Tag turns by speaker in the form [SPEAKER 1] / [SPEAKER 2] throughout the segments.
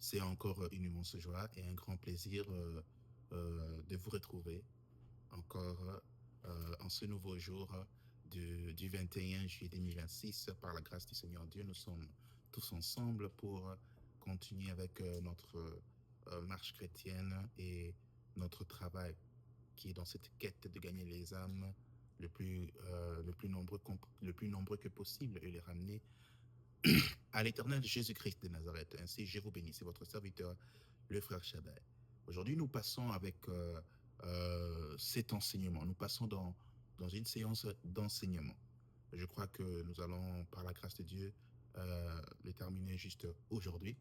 [SPEAKER 1] C'est encore une immense joie et un grand plaisir de vous retrouver encore en ce nouveau jour du 21 juillet 2026. Par la grâce du Seigneur Dieu, nous sommes tous ensemble pour continuer avec notre marche chrétienne et notre travail qui est dans cette quête de gagner les âmes le plus nombreux que possible et les ramener à l'éternel Jésus-Christ de Nazareth. Ainsi, je vous bénis, c'est votre serviteur, le frère Shaddai. Aujourd'hui, nous passons avec cet enseignement. Nous passons dans une séance d'enseignement. Je crois que nous allons, par la grâce de Dieu, le terminer juste aujourd'hui.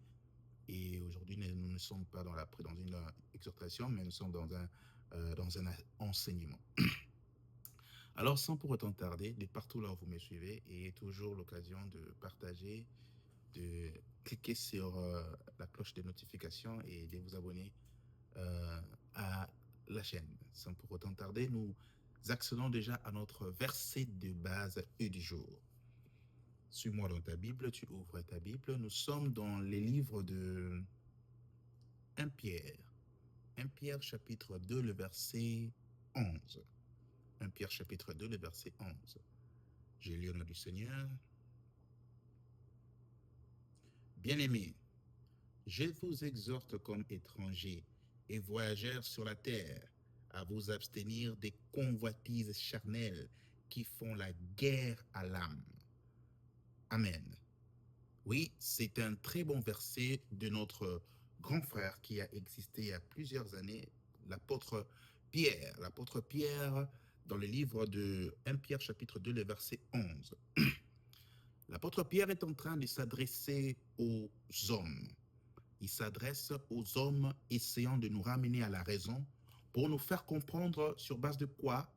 [SPEAKER 1] Et aujourd'hui, nous ne sommes pas dans une exhortation, mais nous sommes dans un enseignement. Alors, sans pour autant tarder, de partout là où vous me suivez, et toujours l'occasion de partager, de cliquer sur la cloche de notification et de vous abonner à la chaîne. Sans pour autant tarder, nous accédons déjà à notre verset de base et du jour. Suis-moi dans ta Bible, tu ouvres ta Bible. Nous sommes dans les livres de 1 Pierre. 1 Pierre chapitre 2, le verset 11. 1 Pierre chapitre 2, le verset 11. J'ai lu au nom du Seigneur. Bien-aimés, je vous exhorte comme étrangers et voyageurs sur la terre à vous abstenir des convoitises charnelles qui font la guerre à l'âme. Amen. Oui, c'est un très bon verset de notre grand frère qui a existé il y a plusieurs années, l'apôtre Pierre. L'apôtre Pierre, dans le livre de 1 Pierre chapitre 2, le verset 11. L'apôtre Pierre est en train de s'adresser aux hommes. Il s'adresse aux hommes essayant de nous ramener à la raison pour nous faire comprendre sur base de quoi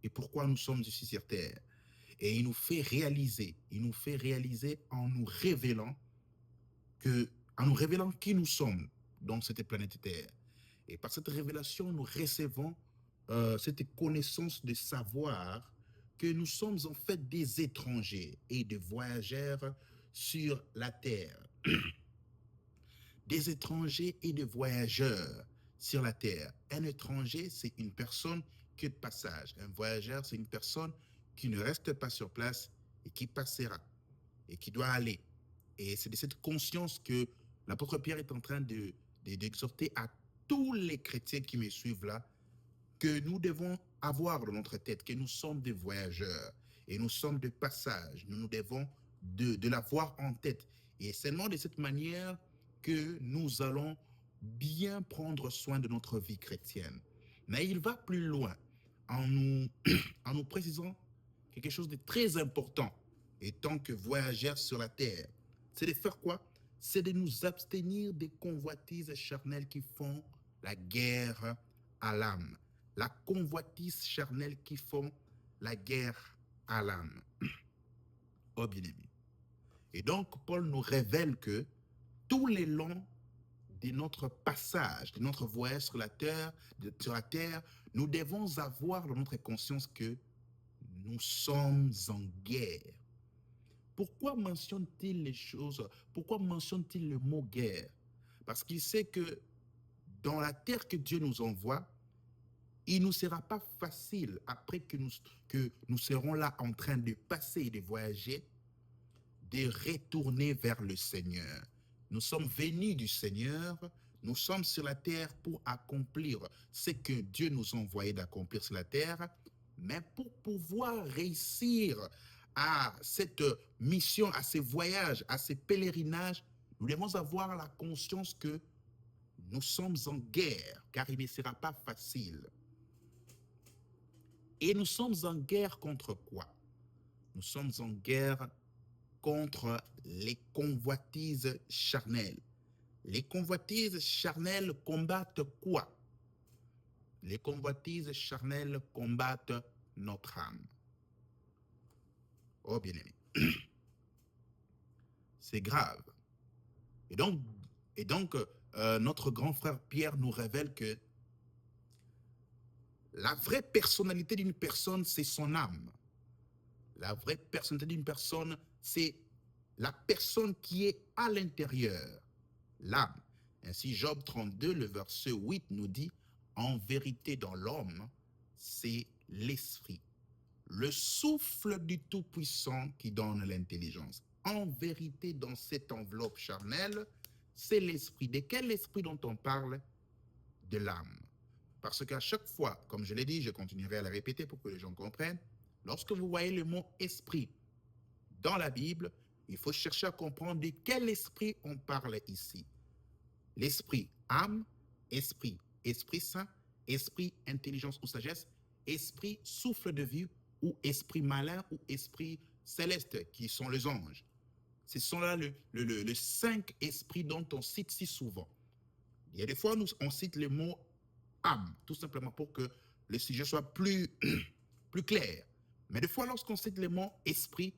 [SPEAKER 1] et pourquoi nous sommes ici sur Terre. Et il nous fait réaliser en nous révélant qui nous sommes dans cette planète Terre. Et par cette révélation, nous recevons cette connaissance de savoir que nous sommes en fait des étrangers et des voyageurs sur la Terre. Des étrangers et des voyageurs sur la terre. Un étranger, c'est une personne qui est de passage. Un voyageur, c'est une personne qui ne reste pas sur place et qui passera et qui doit aller. Et c'est de cette conscience que l'apôtre Pierre est en train d'exhorter à tous les chrétiens qui me suivent là, que nous devons avoir dans notre tête, que nous sommes des voyageurs et nous sommes de passage. Nous devons de l'avoir en tête. Et c'est seulement de cette manière que nous allons bien prendre soin de notre vie chrétienne. Mais il va plus loin en nous, en nous précisant quelque chose de très important étant que voyageurs sur la terre. C'est de faire quoi? C'est de nous abstenir des convoitises charnelles qui font la guerre à l'âme. La convoitise charnelle qui font la guerre à l'âme. Oh bien-aimé. Et donc, Paul nous révèle que tous les longs de notre passage, de notre voyage sur la terre, nous devons avoir dans notre conscience que nous sommes en guerre. Pourquoi mentionne-t-il les choses? Pourquoi mentionne-t-il le mot guerre? Parce qu'il sait que dans la terre que Dieu nous envoie, il ne nous sera pas facile, après que nous serons là en train de passer et de voyager, de retourner vers le Seigneur. Nous sommes venus du Seigneur, nous sommes sur la terre pour accomplir ce que Dieu nous a envoyé d'accomplir sur la terre, mais pour pouvoir réussir à cette mission, à ces voyages, à ces pèlerinages, nous devons avoir la conscience que nous sommes en guerre, car il ne sera pas facile. Et nous sommes en guerre contre quoi? Nous sommes en guerre contre les convoitises charnelles. Les convoitises charnelles combattent quoi? Les convoitises charnelles combattent notre âme. Oh bien-aimé, c'est grave. Et donc notre grand frère Pierre nous révèle que la vraie personnalité d'une personne, c'est son âme. La vraie personnalité d'une personne, c'est la personne qui est à l'intérieur, l'âme. Ainsi, Job 32, le verset 8 nous dit, en vérité dans l'homme, c'est l'esprit, le souffle du Tout-Puissant qui donne l'intelligence. En vérité, dans cette enveloppe charnelle, c'est l'esprit. De quel esprit dont on parle? De l'âme. Parce qu'à chaque fois, comme je l'ai dit, je continuerai à le répéter pour que les gens comprennent, lorsque vous voyez le mot esprit dans la Bible, il faut chercher à comprendre de quel esprit on parle ici. L'esprit âme, esprit, esprit saint, esprit intelligence ou sagesse, esprit souffle de vie ou esprit malin ou esprit céleste qui sont les anges. Ce sont là les 5 esprits dont on cite si souvent. Il y a des fois, on cite le mot âme, tout simplement pour que le sujet soit plus, plus clair. Mais des fois, lorsqu'on cite le mot esprit,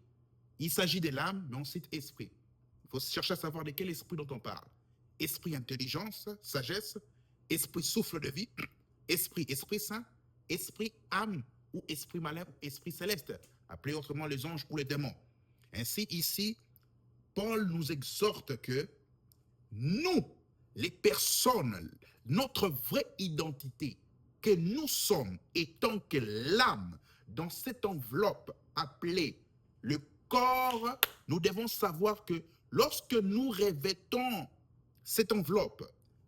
[SPEAKER 1] il s'agit de l'âme, mais on cite esprit. Il faut chercher à savoir de quel esprit dont on parle. Esprit intelligence, sagesse, esprit souffle de vie, esprit saint, esprit âme ou esprit malin ou esprit céleste, appelé autrement les anges ou les démons. Ainsi, ici, Paul nous exhorte que nous, les personnes, notre vraie identité, que nous sommes étant que l'âme dans cette enveloppe appelée le corps, nous devons savoir que lorsque nous revêtons cette enveloppe,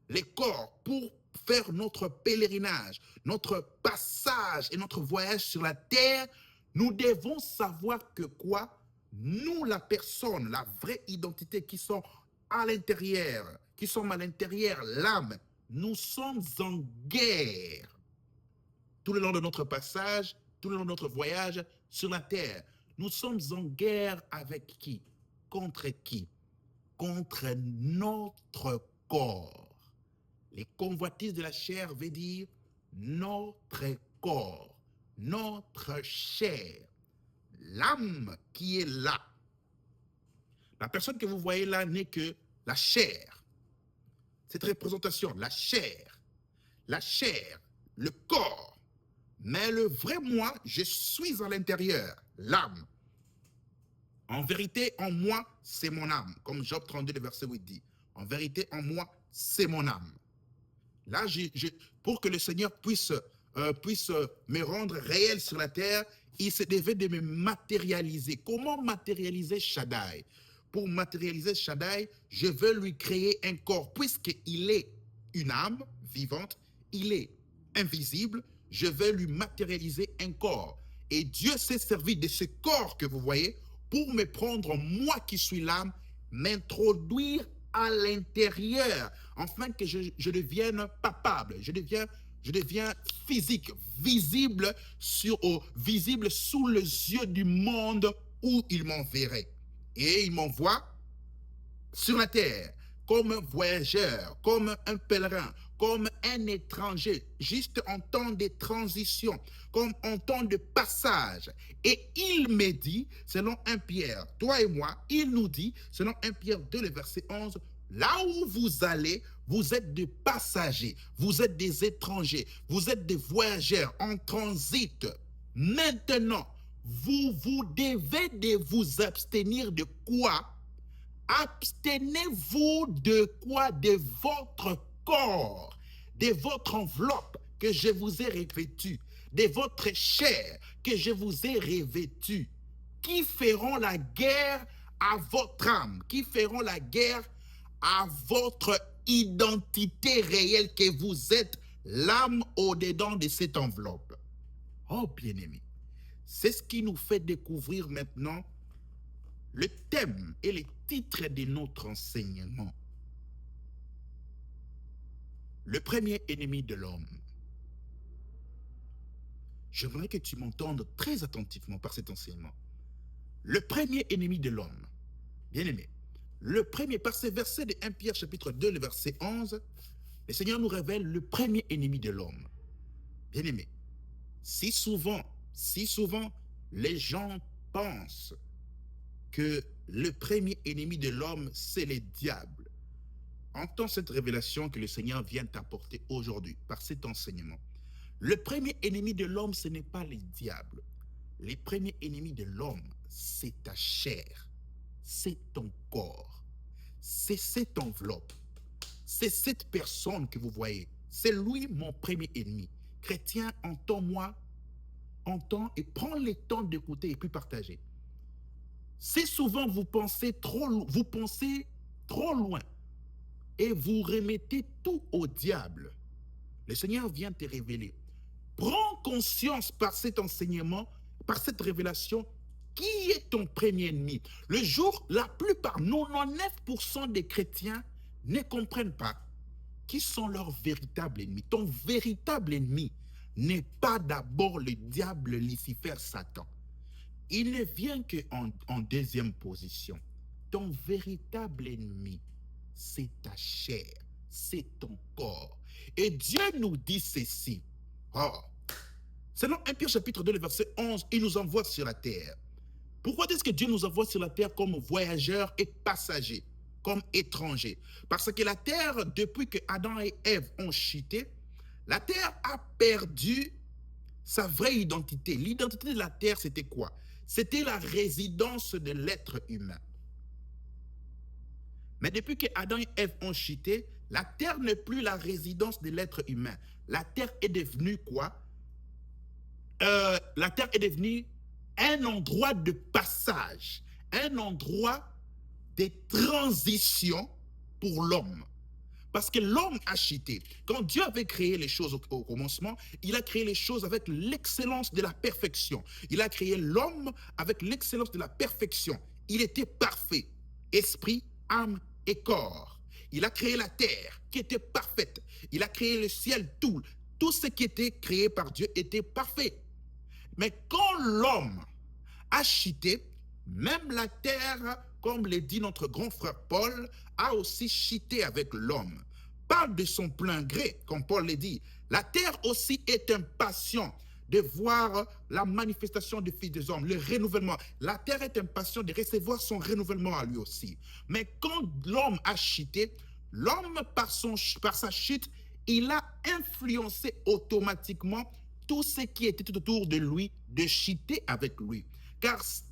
[SPEAKER 1] les corps, pour faire notre pèlerinage, notre passage et notre voyage sur la terre, nous devons savoir que quoi? Nous, la personne, la vraie identité qui sont à l'intérieur, qui sommes à l'intérieur, l'âme, nous sommes en guerre tout le long de notre passage, tout le long de notre voyage sur la terre. Nous sommes en guerre avec qui? Contre qui? Contre notre corps. Les convoitises de la chair veut dire notre corps, notre chair, l'âme qui est là. La personne que vous voyez là n'est que la chair. Cette représentation, la chair, le corps. Mais le vrai moi, je suis à l'intérieur, l'âme. En vérité, en moi, c'est mon âme, comme Job 32, le verset 8 dit. En vérité, en moi, c'est mon âme. Là, pour que le Seigneur puisse me rendre réel sur la terre, il se devait de me matérialiser. Comment matérialiser Shaddai? Pour matérialiser Shaddai, je veux lui créer un corps, puisqu'il est une âme vivante, il est invisible, je veux lui matérialiser un corps. Et Dieu s'est servi de ce corps que vous voyez pour me prendre, moi qui suis l'âme, m'introduire à l'intérieur, afin que je devienne palpable, je deviens physique, visible sous les yeux du monde où il m'enverrait. Et il m'envoie sur la terre comme un voyageur, comme un pèlerin, comme un étranger, juste en temps de transition, comme en temps de passage. Et il me dit, selon 1 Pierre, toi et moi, il nous dit, selon 1 Pierre 2, le verset 11, là où vous allez, vous êtes des passagers, vous êtes des étrangers, vous êtes des voyageurs en transit. Maintenant, vous devez de vous abstenir de quoi? Abstenez-vous de quoi? De votre corps, de votre enveloppe que je vous ai revêtue, de votre chair que je vous ai revêtue, qui feront la guerre à votre âme, qui feront la guerre à votre identité réelle que vous êtes, l'âme au-dedans de cette enveloppe. Oh bien-aimé, c'est ce qui nous fait découvrir maintenant le thème et les titres de notre enseignement. Le premier ennemi de l'homme. J'aimerais que tu m'entendes très attentivement par cet enseignement. Le premier ennemi de l'homme. Bien-aimé, le premier, par ces versets de 1 Pierre chapitre 2, le verset 11, le Seigneur nous révèle le premier ennemi de l'homme. Bien-aimé, si souvent, les gens pensent que le premier ennemi de l'homme, c'est le diable. Entends cette révélation que le Seigneur vient t'apporter aujourd'hui par cet enseignement. Le premier ennemi de l'homme, ce n'est pas le diable. Le premier ennemi de l'homme, c'est ta chair, c'est ton corps, c'est cette enveloppe, c'est cette personne que vous voyez. C'est lui mon premier ennemi. Chrétien, entends-moi, entends et prends le temps d'écouter et puis partager. C'est souvent vous pensez trop loin et vous remettez tout au diable. Le Seigneur vient te révéler. Prends conscience par cet enseignement, par cette révélation, qui est ton premier ennemi. Le jour, la plupart, 99% des chrétiens ne comprennent pas qui sont leurs véritables ennemis. Ton véritable ennemi n'est pas d'abord le diable, Lucifer, Satan. Il ne vient qu'en deuxième position. Ton véritable ennemi, c'est ta chair, c'est ton corps. Et Dieu nous dit ceci. Oh. Selon 1 Pierre chapitre 2, le verset 11, il nous envoie sur la terre. Pourquoi est-ce que Dieu nous envoie sur la terre comme voyageurs et passagers, comme étrangers? Parce que la terre, depuis que Adam et Ève ont chuté, la terre a perdu sa vraie identité. L'identité de la terre, c'était quoi? C'était la résidence de l'être humain. Mais depuis que Adam et Ève ont chuté, la terre n'est plus la résidence de l'être humain. La terre est devenue quoi? La terre est devenue un endroit de passage, un endroit de transition pour l'homme. Parce que l'homme a chuté. Quand Dieu avait créé les choses au commencement, il a créé les choses avec l'excellence de la perfection. Il a créé l'homme avec l'excellence de la perfection. Il était parfait, esprit, âme et corps. Il a créé la terre qui était parfaite. Il a créé le ciel, tout ce qui était créé par Dieu était parfait. Mais quand l'homme a chuté, même la terre, comme le dit notre grand frère Paul, a aussi chuté avec l'homme. Pas de son plein gré, comme Paul le dit. La terre aussi est impatient de voir la manifestation du Fils des hommes, le renouvellement. La terre est impatient de recevoir son renouvellement à lui aussi. Mais quand l'homme a chuté, l'homme, par sa chute, il a influencé automatiquement tout ce qui était tout autour de lui, de chuter avec lui. Parce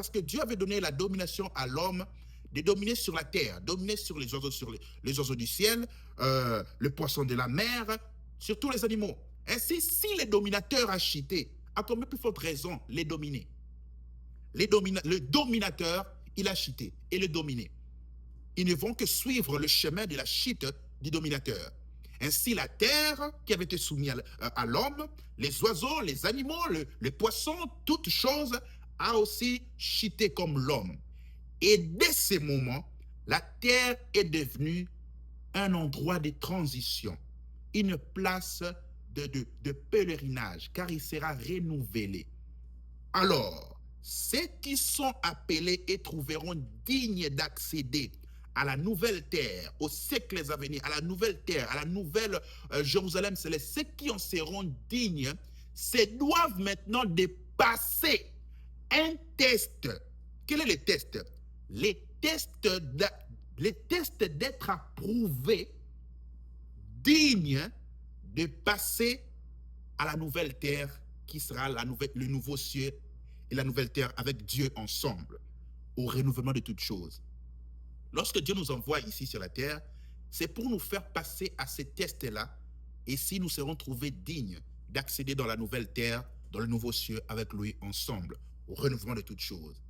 [SPEAKER 1] que Dieu avait donné la domination à l'homme de dominer sur la terre, dominer sur les oiseaux du ciel, le poisson de la mer, sur tous les animaux. Ainsi, si le dominateur a chuté, à combien plus forte raison les dominer? Le dominateur, il a chuté et le dominé. Ils ne vont que suivre le chemin de la chute du dominateur. Ainsi, la terre qui avait été soumise à l'homme, les oiseaux, les animaux, les poissons, toutes choses, a aussi chuté comme l'homme. Et dès ce moment, la terre est devenue un endroit de transition, une place de pèlerinage, car il sera renouvelé. Alors, ceux qui sont appelés et trouveront dignes d'accéder à la nouvelle terre, aux siècles à venir, à la nouvelle terre, à la nouvelle Jérusalem céleste, ceux qui en seront dignes, se doivent maintenant de passer un test. Quel est le test? Les tests d'être approuvés, dignes de passer à la nouvelle terre qui sera le nouveau ciel et la nouvelle terre avec Dieu ensemble, au renouvellement de toutes choses. Lorsque Dieu nous envoie ici sur la terre, c'est pour nous faire passer à ces tests-là, et si nous serons trouvés dignes d'accéder dans la nouvelle terre, dans le nouveau ciel avec lui ensemble, au renouvellement de toutes choses.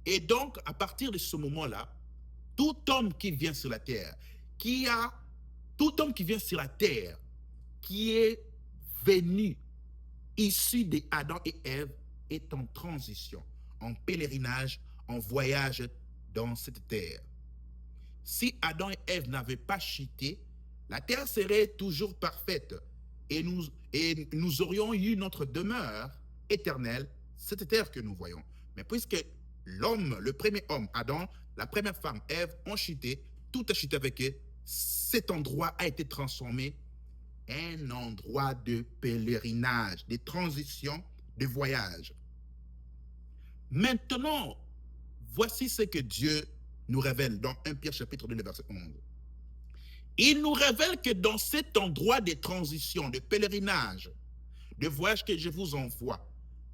[SPEAKER 1] Et donc, à partir de ce moment-là, tout homme qui vient sur la terre, qui est venu issu d'Adam et Ève, est en transition, en pèlerinage, en voyage dans cette terre. Si Adam et Ève n'avaient pas chuté, la terre serait toujours parfaite et nous aurions eu notre demeure éternelle, cette terre que nous voyons. Mais puisque l'homme, le premier homme, Adam, la première femme, Ève, ont chuté, tout a chuté avec eux, cet endroit a été transformé en un endroit de pèlerinage, de transition, de voyage. Maintenant, voici ce que Dieu nous révèle dans 1 Pierre chapitre 2, verset 11. Il nous révèle que dans cet endroit de transition, de pèlerinage, de voyage que je vous envoie,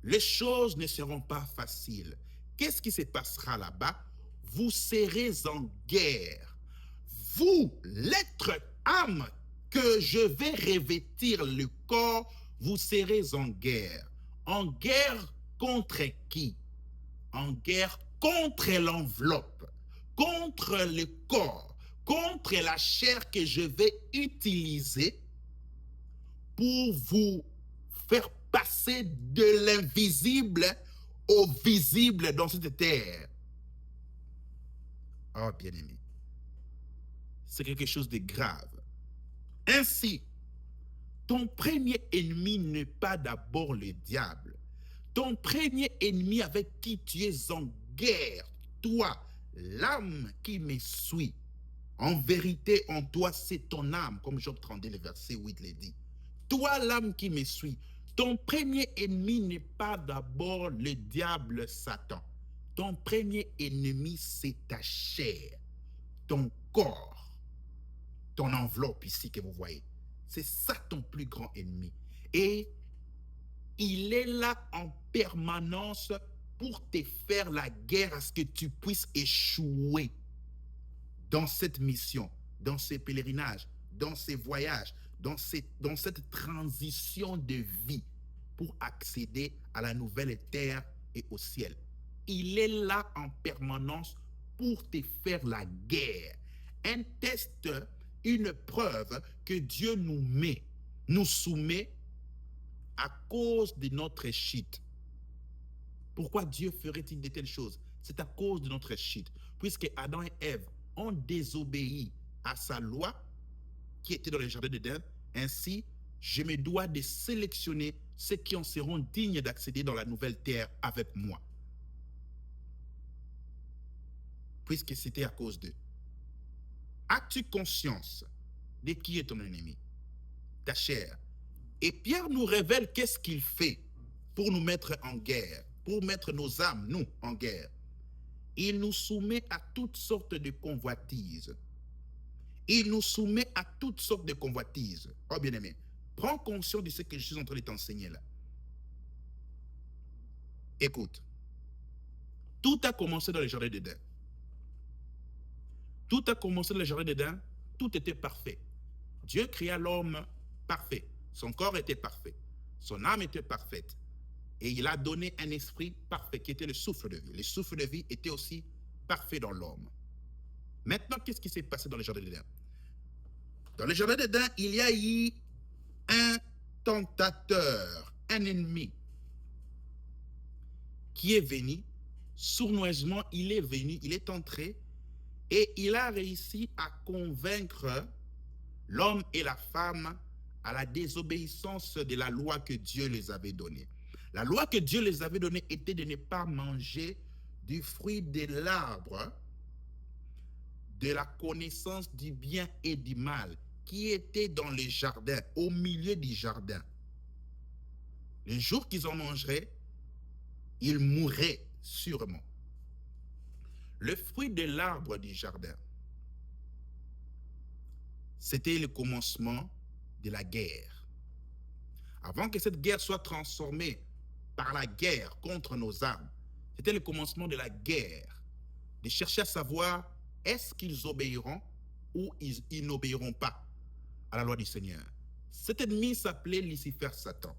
[SPEAKER 1] les choses ne seront pas faciles. Qu'est-ce qui se passera là-bas? Vous serez en guerre. Vous, l'être l'âme que je vais revêtir le corps, vous serez en guerre. En guerre contre qui? En guerre contre l'enveloppe, contre le corps, contre la chair que je vais utiliser pour vous faire passer de l'invisible au visible dans cette terre. Oh, bien-aimé, c'est quelque chose de grave. Ainsi, ton premier ennemi n'est pas d'abord le diable. Ton premier ennemi avec qui tu es en guerre, toi, l'âme qui me suit. En vérité, en toi, c'est ton âme, comme Job 32, le verset 8 le dit. Toi, l'âme qui me suit, ton premier ennemi n'est pas d'abord le diable Satan. Ton premier ennemi, c'est ta chair, ton corps, ton enveloppe ici que vous voyez. C'est ça ton plus grand ennemi. Et il est là en permanence pour te faire la guerre à ce que tu puisses échouer dans cette mission, dans ces pèlerinages, dans ces voyages, dans cette transition de vie pour accéder à la nouvelle terre et au ciel. Il est là en permanence pour te faire la guerre. Un test, une preuve que Dieu nous soumet à cause de notre chute. Pourquoi Dieu ferait-il de telles choses? C'est à cause de notre chute. Puisque Adam et Ève ont désobéi à sa loi qui était dans le jardin d'Éden, ainsi, je me dois de sélectionner ceux qui en seront dignes d'accéder dans la nouvelle terre avec moi. Puisque c'était à cause d'eux. As-tu conscience de qui est ton ennemi? Ta chair. Et Pierre nous révèle qu'est-ce qu'il fait pour nous mettre en guerre, pour mettre nos âmes, nous, en guerre. Il nous soumet à toutes sortes de convoitises. Il nous soumet à toutes sortes de convoitises. Oh bien-aimé, prends conscience de ce que je suis en train de t'enseigner là. Écoute, tout a commencé dans le jardin d'Éden. Tout a commencé dans le jardin d'Éden, tout était parfait. Dieu créa l'homme parfait. Son corps était parfait. Son âme était parfaite. Et il a donné un esprit parfait qui était le souffle de vie. Le souffle de vie était aussi parfait dans l'homme. Maintenant, qu'est-ce qui s'est passé dans le jardin d'Éden? Dans le jardin d'Éden, il y a eu un tentateur, un ennemi qui est venu, sournoisement, il est venu, il est entré et il a réussi à convaincre l'homme et la femme à la désobéissance de la loi que Dieu les avait donnée. La loi que Dieu les avait donnée était de ne pas manger du fruit de l'arbre de la connaissance du bien et du mal qui était dans le jardin, au milieu du jardin. Le jour qu'ils en mangeraient, ils mourraient sûrement. Le fruit de l'arbre du jardin, c'était le commencement de la guerre. Avant que cette guerre soit transformée par la guerre contre nos âmes, c'était le commencement de la guerre, de chercher à savoir est-ce qu'ils obéiront ou ils n'obéiront pas à la loi du Seigneur. Cet ennemi s'appelait Lucifer Satan.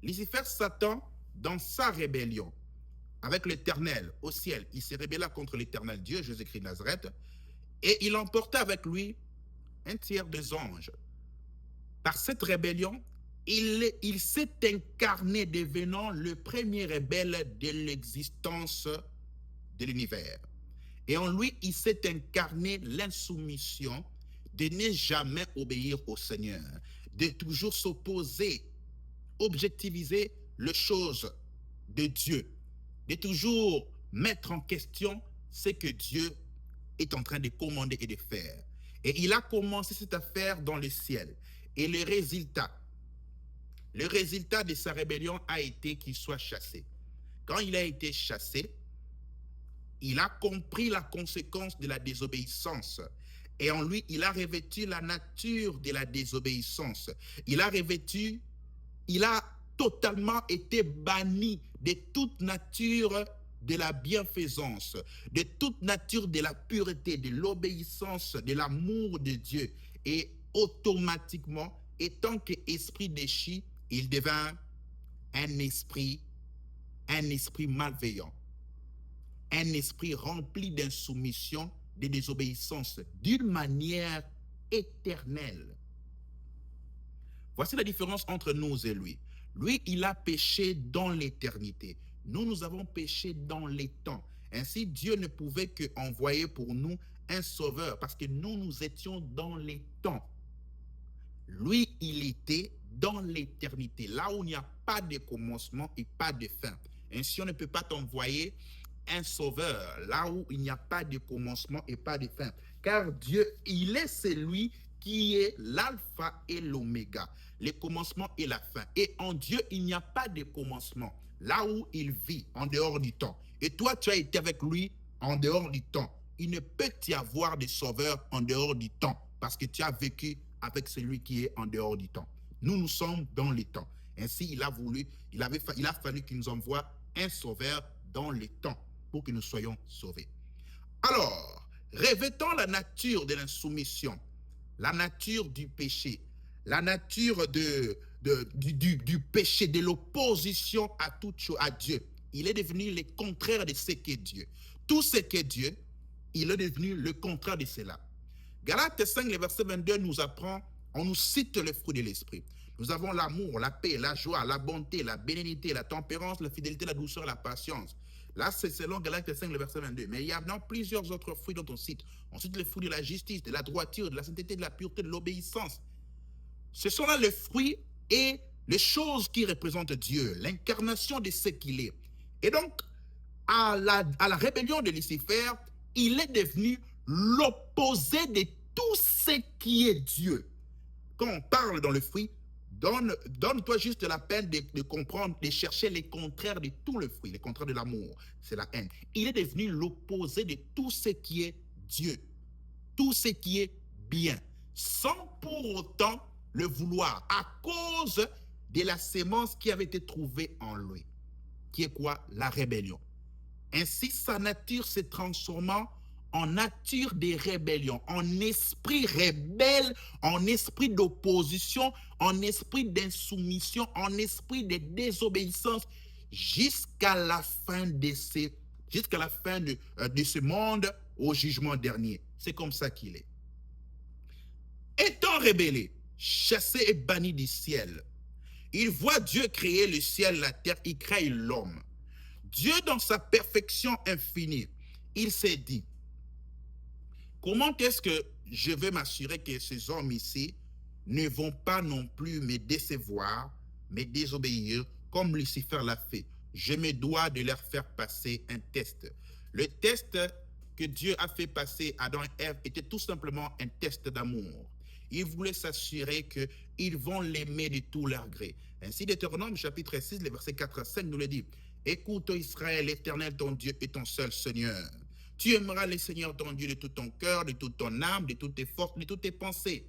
[SPEAKER 1] Lucifer Satan, dans sa rébellion avec l'Éternel au ciel, il s'est rébellé contre l'Éternel Dieu, Jésus-Christ de Nazareth, et il emporta avec lui un tiers des anges. Par cette rébellion, il s'est incarné devenant le premier rebelle de l'existence de l'univers. Et en lui, il s'est incarné l'insoumission de ne jamais obéir au Seigneur, de toujours s'opposer, objectiviser les choses de Dieu, de toujours mettre en question ce que Dieu est en train de commander et de faire. Et il a commencé cette affaire dans le ciel. Et le résultat de sa rébellion a été qu'il soit chassé. Quand il a été chassé, il a compris la conséquence de la désobéissance. Et en lui, il a revêtu la nature de la désobéissance. Il a totalement été banni de toute nature de la bienfaisance, de toute nature de la pureté, de l'obéissance, de l'amour de Dieu. Et automatiquement, étant qu'esprit déchu, il devint un esprit malveillant, un esprit rempli d'insoumission, de désobéissance, d'une manière éternelle. Voici la différence entre nous et lui. Lui, il a péché dans l'éternité. Nous, nous avons péché dans les temps. Ainsi, Dieu ne pouvait qu'envoyer pour nous un sauveur parce que nous, nous étions dans les temps. Lui, il était dans l'éternité, là où il n'y a pas de commencement et pas de fin. Ainsi, on ne peut pas t'envoyer un sauveur, là où il n'y a pas de commencement et pas de fin. Car Dieu, il est celui qui est l'alpha et l'oméga, le commencement et la fin. Et en Dieu, il n'y a pas de commencement, là où il vit, en dehors du temps. Et toi, tu as été avec lui en dehors du temps. Il ne peut y avoir de sauveur en dehors du temps, parce que tu as vécu avec celui qui est en dehors du temps. Nous, nous sommes dans les temps. Ainsi, il a fallu qu'il nous envoie un sauveur dans les temps pour que nous soyons sauvés. Alors, revêtant la nature de l'insoumission, la nature du péché, la nature du péché, de l'opposition à toute chose, à Dieu, il est devenu le contraire de ce qu'est Dieu. Tout ce qu'est Dieu, il est devenu le contraire de cela. Galates 5, le verset 22 nous apprend, on nous cite le fruit de l'esprit. Nous avons l'amour, la paix, la joie, la bonté, la bénignité, la tempérance, la fidélité, la douceur, la patience. Là, c'est selon Galates 5, le verset 22. Mais il y a maintenant plusieurs autres fruits dont on cite. On cite le fruit de la justice, de la droiture, de la sainteté, de la pureté, de l'obéissance. Ce sont là les fruits et les choses qui représentent Dieu, l'incarnation de ce qu'il est. Et donc, à la rébellion de Lucifer, il est devenu l'opposé de tout ce qui est Dieu. Quand on parle dans le fruit, donne-toi juste la peine de comprendre, de chercher les contraires de tout le fruit, les contraires de l'amour, c'est la haine. Il est devenu l'opposé de tout ce qui est Dieu, tout ce qui est bien, sans pour autant le vouloir, à cause de la sémence qui avait été trouvée en lui, qui est quoi? La rébellion. Ainsi, sa nature s'est transformant en nature de rébellion, en esprit rebelle, en esprit d'opposition, en esprit d'insoumission, en esprit de désobéissance, jusqu'à la fin de ce monde au jugement dernier. C'est comme ça qu'il est. Étant rébellé, chassé et banni du ciel, il voit Dieu créer le ciel, la terre, il crée l'homme. Dieu, dans sa perfection infinie, il s'est dit, comment est-ce que je vais m'assurer que ces hommes ici ne vont pas non plus me décevoir, me désobéir, comme Lucifer l'a fait? Je me dois de leur faire passer un test. Le test que Dieu a fait passer à Adam et Ève était tout simplement un test d'amour. Il voulait s'assurer qu'ils vont l'aimer de tout leur gré. Ainsi, Deutéronome chapitre 6, les versets 4 à 5 nous le dit. Écoute, Israël, l'Éternel, ton Dieu est ton seul Seigneur. Tu aimeras le Seigneur ton Dieu de tout ton cœur, de toute ton âme, de toutes tes forces, de toutes tes pensées.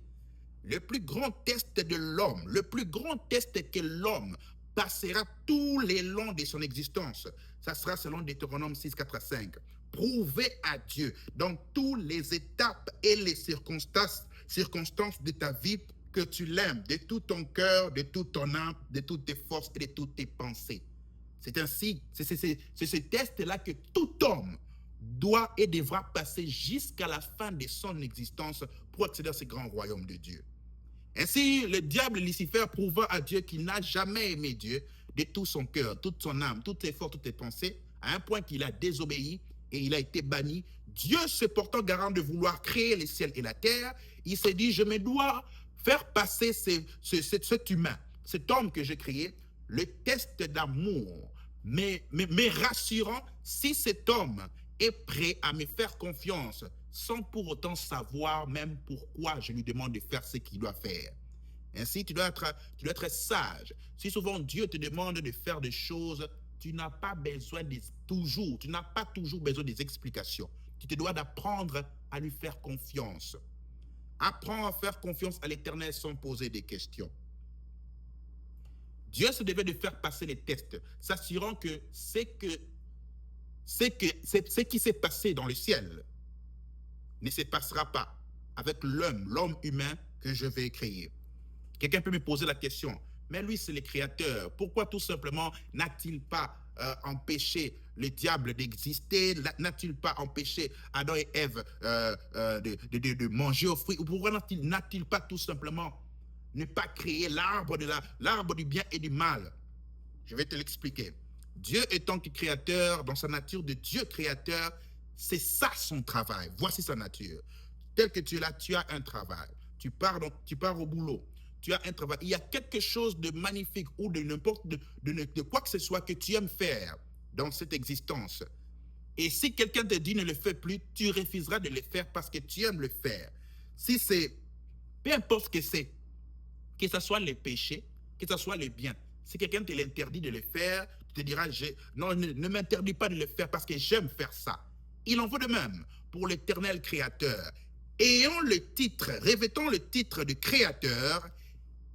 [SPEAKER 1] Le plus grand test de l'homme, le plus grand test que l'homme passera tout le long de son existence, ça sera selon Deutéronome 6, 4 à 5. Prouver à Dieu dans toutes les étapes et les circonstances de ta vie que tu l'aimes de tout ton cœur, de toute ton âme, de toutes tes forces et de toutes tes pensées. C'est ainsi, c'est ce test-là que tout homme doit et devra passer jusqu'à la fin de son existence pour accéder à ce grand royaume de Dieu. Ainsi, le diable Lucifer prouva à Dieu qu'il n'a jamais aimé Dieu de tout son cœur, toute son âme, toutes ses forces, toutes ses pensées, à un point qu'il a désobéi et il a été banni. Dieu, se portant garant de vouloir créer les ciels et la terre, il s'est dit, je me dois faire passer cet humain, cet homme que j'ai créé, le test d'amour, mais rassurant si cet homme est prêt à me faire confiance sans pour autant savoir même pourquoi je lui demande de faire ce qu'il doit faire. Ainsi, tu dois être sage. Si souvent Dieu te demande de faire des choses, tu n'as pas toujours besoin des explications. Tu te dois d'apprendre à lui faire confiance. Apprends à faire confiance à l'Éternel sans poser des questions. Dieu se devait de faire passer les tests, s'assurant que ce qui s'est passé dans le ciel ne se passera pas avec l'homme humain que je vais créer. Quelqu'un peut me poser la question, mais lui c'est le créateur, pourquoi tout simplement n'a-t-il pas empêché le diable d'exister, n'a-t-il pas empêché Adam et Ève de manger aux fruits, ou pourquoi n'a-t-il pas tout simplement ne pas créer l'arbre du bien et du mal? Je vais te l'expliquer. Dieu étant que créateur, dans sa nature de Dieu créateur, c'est ça son travail. Voici sa nature. Tel que tu es là, tu as un travail. Tu pars au boulot. Tu as un travail. Il y a quelque chose de magnifique ou de n'importe de quoi que ce soit que tu aimes faire dans cette existence. Et si quelqu'un te dit ne le fais plus, tu refuseras de le faire parce que tu aimes le faire. Si c'est, peu importe ce que c'est, que ce soit les péchés, que ce soit les biens. Si quelqu'un te l'interdit de le faire, tu te diras, non, ne m'interdis pas de le faire parce que j'aime faire ça. Il en vaut de même pour l'Éternel Créateur. Ayant le titre, revêtant le titre de Créateur,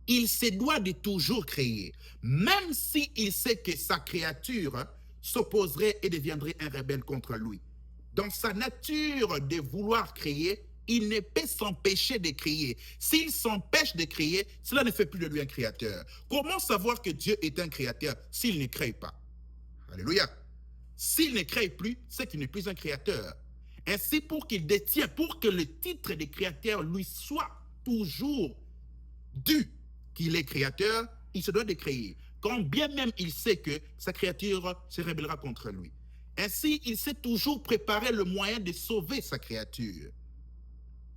[SPEAKER 1] il se doit de toujours créer, même s'il sait que sa créature s'opposerait et deviendrait un rebelle contre lui. Dans sa nature de vouloir créer, il ne peut s'empêcher de créer. S'il s'empêche de créer, cela ne fait plus de lui un créateur. Comment savoir que Dieu est un créateur s'il ne crée pas? Alléluia. S'il ne crée plus, c'est qu'il n'est plus un créateur. Ainsi, pour qu'il détienne, pour que le titre de créateur lui soit toujours dû qu'il est créateur, il se doit de créer. Quand bien même il sait que sa créature se rébellera contre lui. Ainsi, il sait toujours préparer le moyen de sauver sa créature.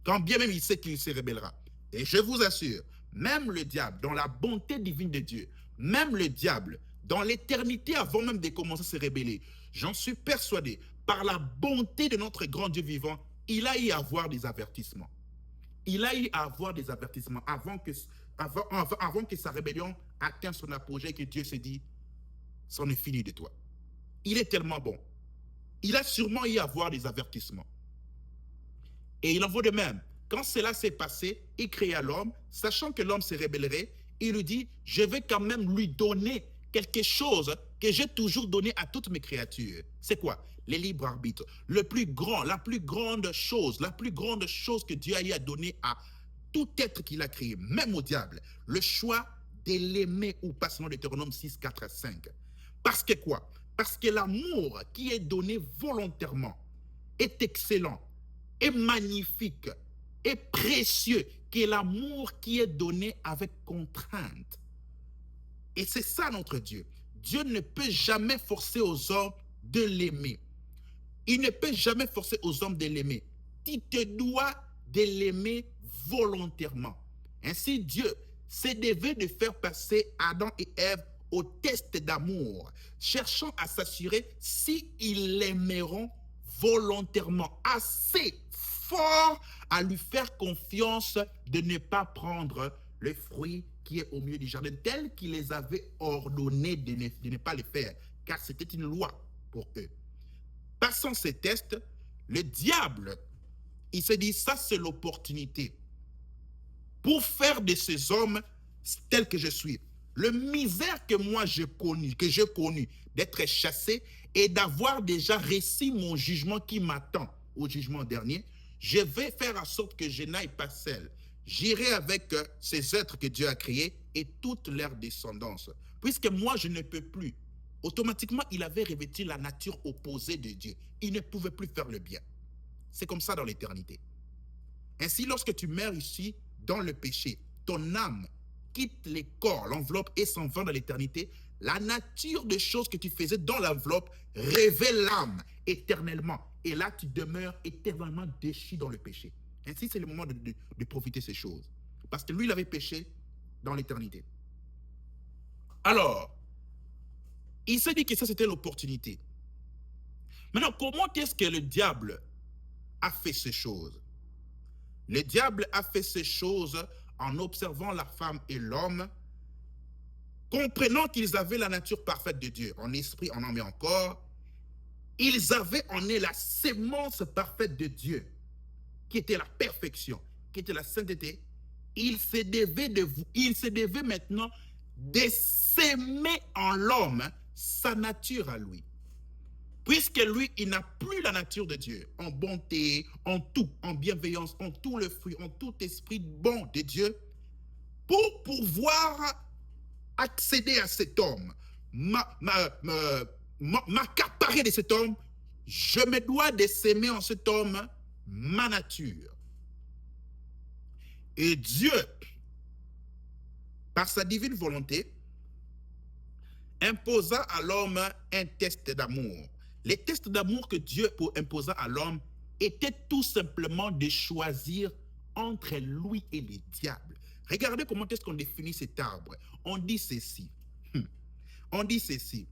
[SPEAKER 1] Quand bien même il sait qu'il se rébellera. Et je vous assure, même le diable, dans la bonté divine de Dieu, même le diable, dans l'éternité avant même de commencer à se rébeller, j'en suis persuadé, par la bonté de notre grand Dieu vivant, il a eu à avoir des avertissements. Il a eu à avoir des avertissements avant que sa rébellion atteigne son apogée, que Dieu se dit, c'en est fini de toi. Il est tellement bon. Il a sûrement eu à avoir des avertissements. Et il en vaut de même. Quand cela s'est passé, il créa l'homme, sachant que l'homme se rébellerait, il lui dit, je vais quand même lui donner quelque chose que j'ai toujours donné à toutes mes créatures. C'est quoi? Les libres arbitres. La plus grande chose que Dieu a eu à donner à tout être qu'il a créé, même au diable, le choix de l'aimer ou pas, selon Deutéronome 6, 4 à 5. Parce que quoi? Parce que l'amour qui est donné volontairement est excellent, est magnifique, est précieux, qui est l'amour qui est donné avec contrainte. Et c'est ça notre Dieu. Dieu ne peut jamais forcer aux hommes de l'aimer. Il ne peut jamais forcer aux hommes de l'aimer. Tu te dois de l'aimer volontairement. Ainsi, Dieu s'est devait de faire passer Adam et Ève au test d'amour, cherchant à s'assurer s'ils l'aimeront volontairement, assez fort à lui faire confiance de ne pas prendre le fruit qui est au milieu du jardin, tel qu'il les avait ordonné de ne pas le faire, car c'était une loi pour eux. Passant ces tests, le diable, il s'est dit, ça c'est l'opportunité pour faire de ces hommes tels que je suis. Le misère que moi j'ai connu, d'être chassé et d'avoir déjà reçu mon jugement qui m'attend au jugement dernier, je vais faire en sorte que je n'aille pas seul. J'irai avec ces êtres que Dieu a créés et toute leur descendance. Puisque moi, je ne peux plus. Automatiquement, il avait revêtu la nature opposée de Dieu. Il ne pouvait plus faire le bien. C'est comme ça dans l'éternité. Ainsi, lorsque tu meurs ici, dans le péché, ton âme quitte les corps, l'enveloppe et s'en va dans l'éternité. La nature des choses que tu faisais dans l'enveloppe révèle l'âme éternellement. Et là, tu demeures éternellement déchu dans le péché. Ainsi, c'est le moment de profiter de ces choses. Parce que lui, il avait péché dans l'éternité. Alors, il s'est dit que ça, c'était l'opportunité. Maintenant, comment est-ce que le diable a fait ces choses? Le diable a fait ces choses en observant la femme et l'homme, comprenant qu'ils avaient la nature parfaite de Dieu, en esprit, en âme et en corps. Ils avaient en eux la sémence parfaite de Dieu, qui était la perfection, qui était la sainteté. Il se devait maintenant de s'aimer en l'homme sa nature à lui. puisque lui, il n'a plus la nature de Dieu, en bonté, en tout, en bienveillance, en tout le fruit, en tout esprit bon de Dieu, pour pouvoir accéder à cet homme, m'accaparer de cet homme, je me dois de s'aimer en cet homme ma nature. Et Dieu, par sa divine volonté, imposa à l'homme un test d'amour. Les tests d'amour que Dieu imposa à l'homme étaient tout simplement de choisir entre lui et le diable. Regardez comment est-ce qu'on définit cet arbre. On dit ceci. On dit ceci.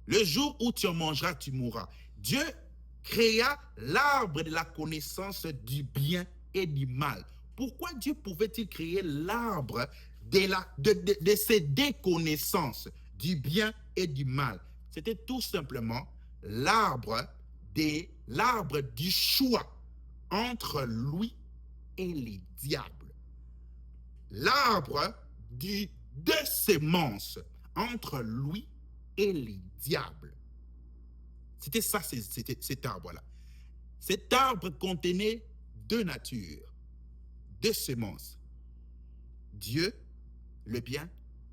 [SPEAKER 1] Le jour où tu en mangeras, tu mourras. Dieu créa l'arbre de la connaissance du bien et du mal. Pourquoi Dieu pouvait-il créer l'arbre de ces déconnaissances du bien et du mal? C'était tout simplement l'arbre du choix entre lui et les diables. L'arbre de sémence entre lui et les diables. C'était ça, c'était cet arbre-là. Cet arbre contenait deux natures, deux semences. Dieu, le bien,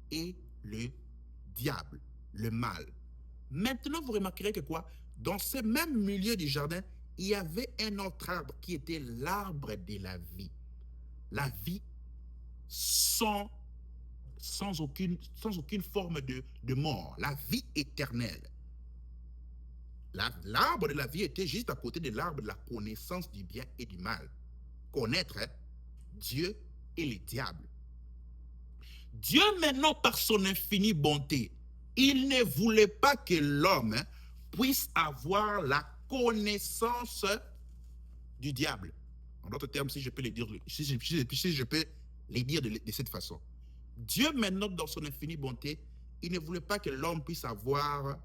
[SPEAKER 1] et le diable, le mal. Maintenant, vous remarquerez que quoi? Dans ce même milieu du jardin, il y avait un autre arbre qui était l'arbre de la vie. La vie sans aucune forme de mort. La vie éternelle. L'arbre de la vie était juste à côté de l'arbre de la connaissance du bien et du mal. Connaître Dieu et le diable. Dieu maintenant, par son infinie bonté, il ne voulait pas que l'homme puisse avoir la connaissance du diable. En d'autres termes, si je peux les dire, si je peux les dire de cette façon. Dieu maintenant, dans son infinie bonté, il ne voulait pas que l'homme puisse avoir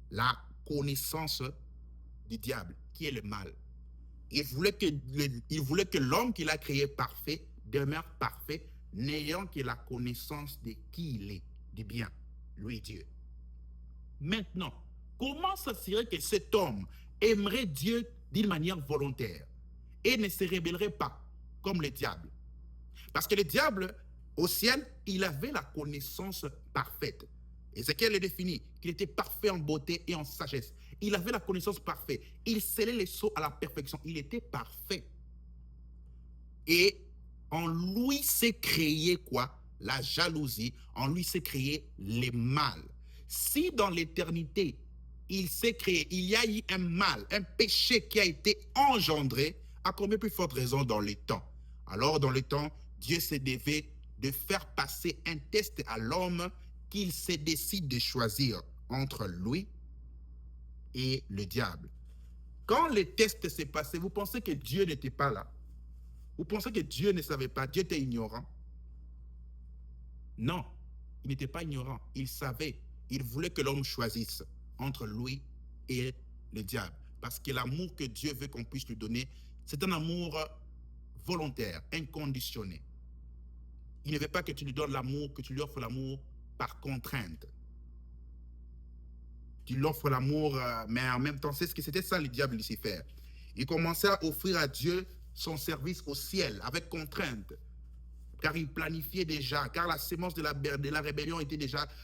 [SPEAKER 1] la connaissance du diable, qui est le mal. Il voulait que l'homme qu'il a créé parfait demeure parfait, n'ayant que la connaissance de qui il est, du bien, lui Dieu. Maintenant, comment s'assurer que cet homme aimerait Dieu d'une manière volontaire et ne se rébellerait pas comme le diable? Parce que le diable, au ciel, il avait la connaissance parfaite. Ézéchiel le définit, qu'il était parfait en beauté et en sagesse. Il avait la connaissance parfaite. Il scellait les sceaux à la perfection. Il était parfait. Et en lui s'est créé quoi? La jalousie. En lui s'est créé le mal. Si dans l'éternité, il s'est créé, il y a eu un mal, un péché qui a été engendré, à combien plus forte raison dans les temps? Alors dans le temps, Dieu se devait de faire passer un test à l'homme qu'il se décide de choisir entre lui et le diable. Quand le test s'est passé, vous pensez que Dieu n'était pas là? Vous pensez que Dieu ne savait pas? Dieu était ignorant? Non, il n'était pas ignorant. Il savait. Il voulait que l'homme choisisse entre lui et le diable. Parce que l'amour que Dieu veut qu'on puisse lui donner, c'est un amour volontaire, inconditionné. Il ne veut pas que tu lui donnes l'amour, que tu lui offres l'amour par contrainte. Tu lui offres l'amour, mais en même temps, c'est ce que c'était ça le diable Lucifer. Il commençait à offrir à Dieu son service au ciel avec contrainte. Car il planifiait déjà, car la sémence de la rébellion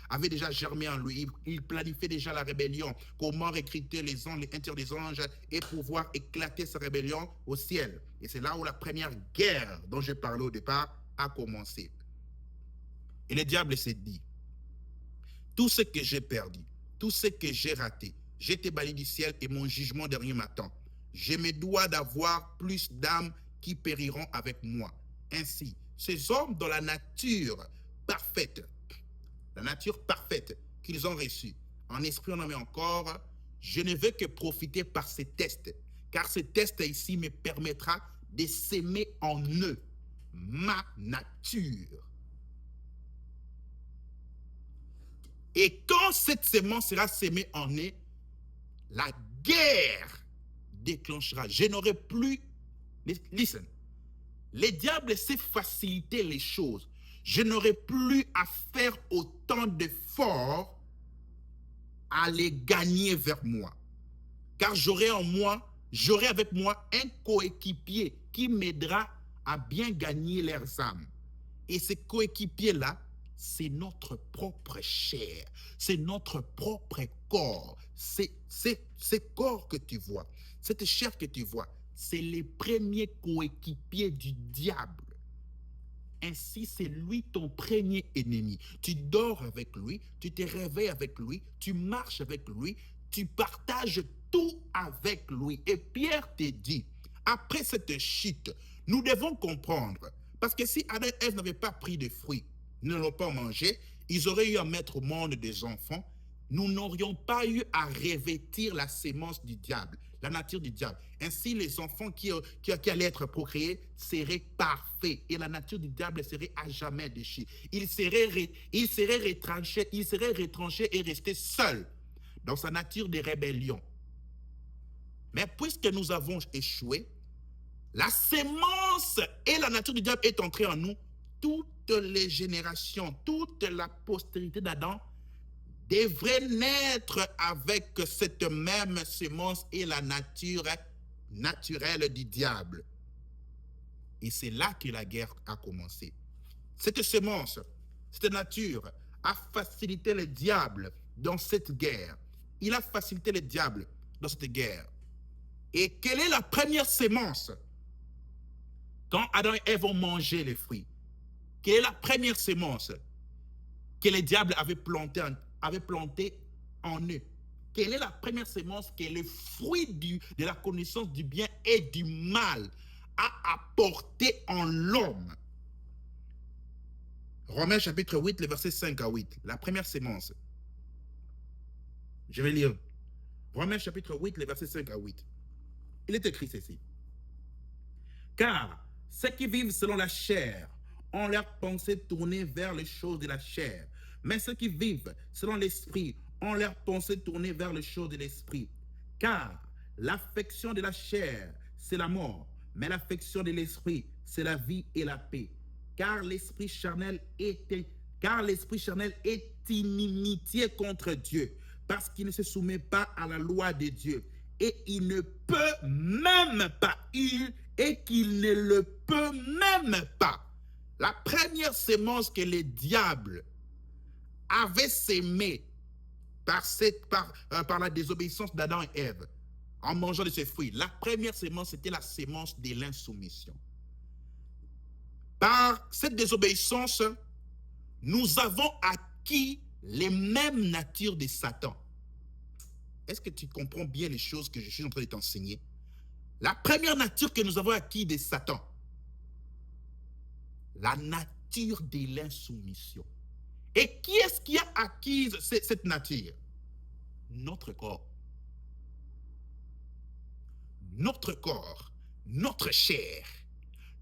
[SPEAKER 1] avait déjà germé en lui. Il planifiait déjà la rébellion, comment recruter les anges, les anges et pouvoir éclater sa rébellion au ciel. Et c'est là où la première guerre dont j'ai parlé au départ a commencé. Et le diable s'est dit, tout ce que j'ai perdu, tout ce que j'ai raté, j'ai été banni du ciel et mon jugement dernier m'attend. Je me dois d'avoir plus d'âmes qui périront avec moi. Ainsi, ces hommes dans la nature parfaite qu'ils ont reçue, en esprit, en âme et en corps, je ne veux que profiter par ces tests, car ces tests ici me permettra de s'aimer en eux, ma nature. Et quand cette sémence sera sémée en eux, la guerre déclenchera. Je n'aurai plus... Listen. Le diable sait faciliter les choses. Je n'aurai plus à faire autant d'efforts à les gagner vers moi. car j'aurai avec moi un coéquipier qui m'aidera à bien gagner leurs âmes. Et ce coéquipier-là, c'est notre propre chair, c'est notre propre corps, c'est ce corps que tu vois, cette chair que tu vois, c'est les premiers coéquipiers du diable. Ainsi, c'est lui ton premier ennemi. Tu dors avec lui, tu te réveilles avec lui, tu marches avec lui, tu partages tout avec lui. Et Pierre te dit, après cette chute, nous devons comprendre, parce que si Adam et Ève n'avaient pas pris de fruits, ne l'ont pas mangé, ils auraient eu à mettre au monde des enfants, nous n'aurions pas eu à revêtir la sémence du diable, la nature du diable. Ainsi, les enfants qui allaient être procréés seraient parfaits et la nature du diable serait à jamais déchue. Il serait retranché et resté seul dans sa nature de rébellion. Mais puisque nous avons échoué, la sémence et la nature du diable est entrée en nous. Toutes les générations, toute la postérité d'Adam devrait naître avec cette même sémence et la nature naturelle du diable. Et c'est là que la guerre a commencé. Cette sémence, cette nature a facilité le diable dans cette guerre. Il a facilité le diable dans cette guerre. Et quelle est la première sémence? Quand Adam et Ève ont mangé les fruits, quelle est la première sémence que le diable avait plantée en eux? Quelle est la première sémence que le fruit de la connaissance du bien et du mal a apporté en l'homme? Romains chapitre 8, les versets 5 à 8. La première sémence. Je vais lire. Romains chapitre 8, les versets 5 à 8. Il est écrit ceci. Car ceux qui vivent selon la chair ont leur pensée tournée vers les choses de la chair. Mais ceux qui vivent selon l'esprit ont leur pensée tournée vers les choses de l'esprit. Car l'affection de la chair, c'est la mort, mais l'affection de l'esprit, c'est la vie et la paix. Car l'esprit charnel est inimitié contre Dieu, parce qu'il ne se soumet pas à la loi de Dieu. Et il ne peut même pas, qu'il ne le peut même pas. La première sémence que le diable avait sémée par la désobéissance d'Adam et Ève, en mangeant de ces fruits, la première sémence, c'était la sémence de l'insoumission. Par cette désobéissance, nous avons acquis les mêmes natures de Satan. Est-ce que tu comprends bien les choses que je suis en train de t'enseigner? La première nature que nous avons acquis de Satan, la nature de l'insoumission. Et qui est-ce qui a acquis cette nature? Notre corps. Notre corps, notre chair.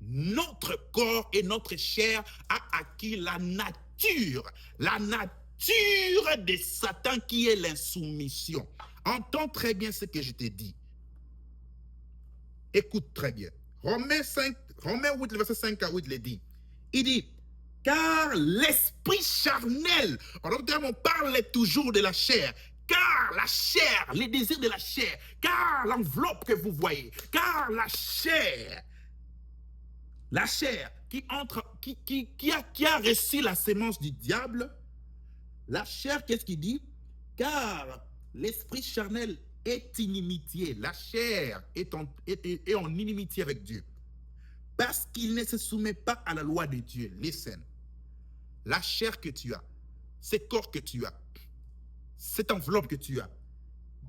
[SPEAKER 1] Notre corps et notre chair a acquis la nature de Satan qui est l'insoumission. Entends très bien ce que je te dis. Écoute très bien. Romains 8, le verset 5 à 8 le dit. Il dit, car l'esprit charnel, en d'autres termes, on parle toujours de la chair, car la chair, les désirs de la chair, car l'enveloppe que vous voyez, car la chair qui a reçu la sémence du diable, la chair, qu'est-ce qu'il dit? Car l'esprit charnel est inimitié, la chair est en inimitié avec Dieu, parce qu'il ne se soumet pas à la loi de Dieu. Listen, la chair que tu as, ce corps que tu as, cette enveloppe que tu as,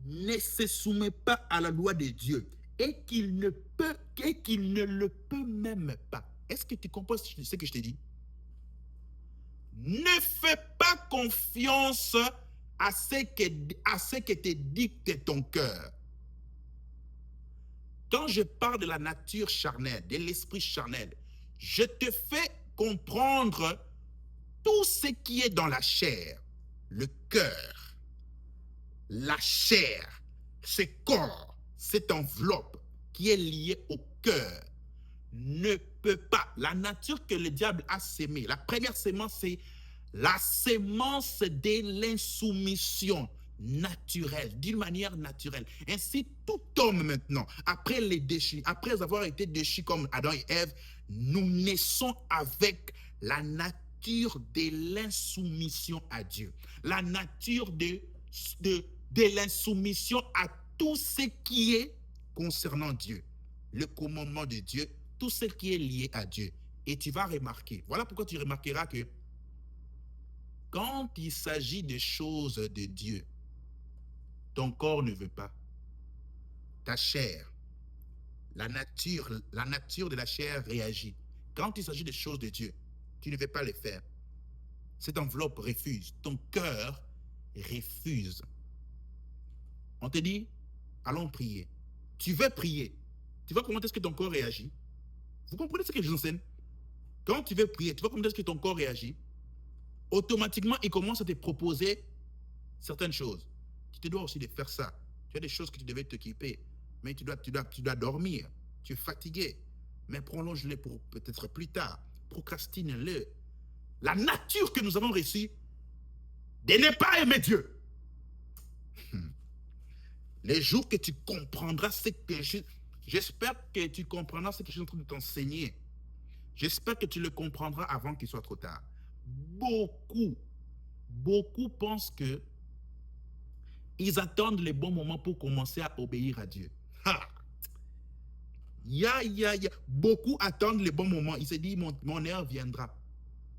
[SPEAKER 1] ne se soumet pas à la loi de Dieu et qu'il ne le peut même pas. Est-ce que tu comprends ce que je t'ai dit? Ne fais pas confiance à ce que te dicte ton cœur. Quand je parle de la nature charnelle, de l'esprit charnel, je te fais comprendre tout ce qui est dans la chair, le cœur, la chair, ce corps, cette enveloppe qui est liée au cœur, ne peut pas. La nature que le diable a sémée, la première sémence, c'est la sémence de l'insoumission. naturelle, d'une manière naturelle. Ainsi, tout homme maintenant, après les déchus, après avoir été déchus comme Adam et Ève, nous naissons avec la nature de l'insoumission à Dieu. La nature de l'insoumission à tout ce qui est concernant Dieu. Le commandement de Dieu, tout ce qui est lié à Dieu. Et tu vas remarquer, voilà pourquoi tu remarqueras que quand il s'agit des choses de Dieu, ton corps ne veut pas. Ta chair, la nature de la chair réagit. Quand il s'agit des choses de Dieu, tu ne veux pas les faire. Cette enveloppe refuse. Ton cœur refuse. On te dit, allons prier. Tu veux prier. Tu vois comment est-ce que ton corps réagit? Vous comprenez ce que je vous enseigne? Quand tu veux prier, tu vois comment est-ce que ton corps réagit? Automatiquement, il commence à te proposer certaines choses. Tu te dois aussi de faire ça. Tu as des choses que tu devais t'occuper, mais tu dois dormir. Tu es fatigué, mais prolonge-les pour peut-être plus tard. Procrastine-le. La nature que nous avons reçue de ne pas aimer Dieu. Les jours que tu comprendras ce que j'espère que tu comprendras ce que je suis en train de t'enseigner. J'espère que tu le comprendras avant qu'il soit trop tard. Beaucoup pensent que ils attendent les bons moments pour commencer à obéir à Dieu. Ha! Beaucoup attendent les bons moments. Ils se disent, mon heure viendra.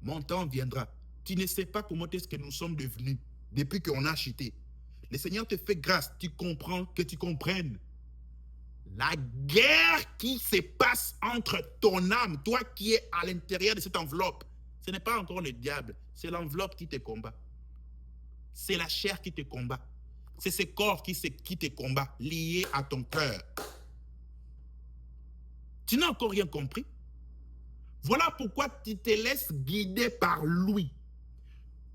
[SPEAKER 1] Mon temps viendra. Tu ne sais pas comment est-ce que nous sommes devenus depuis qu'on a chuté. Le Seigneur te fait grâce. Tu comprends, que tu comprennes. La guerre qui se passe entre ton âme, toi qui es à l'intérieur de cette enveloppe, ce n'est pas encore le diable. C'est l'enveloppe qui te combat. C'est la chair qui te combat. C'est ce corps qui te combat, lié à ton cœur. Tu n'as encore rien compris. Voilà pourquoi tu te laisses guider par lui.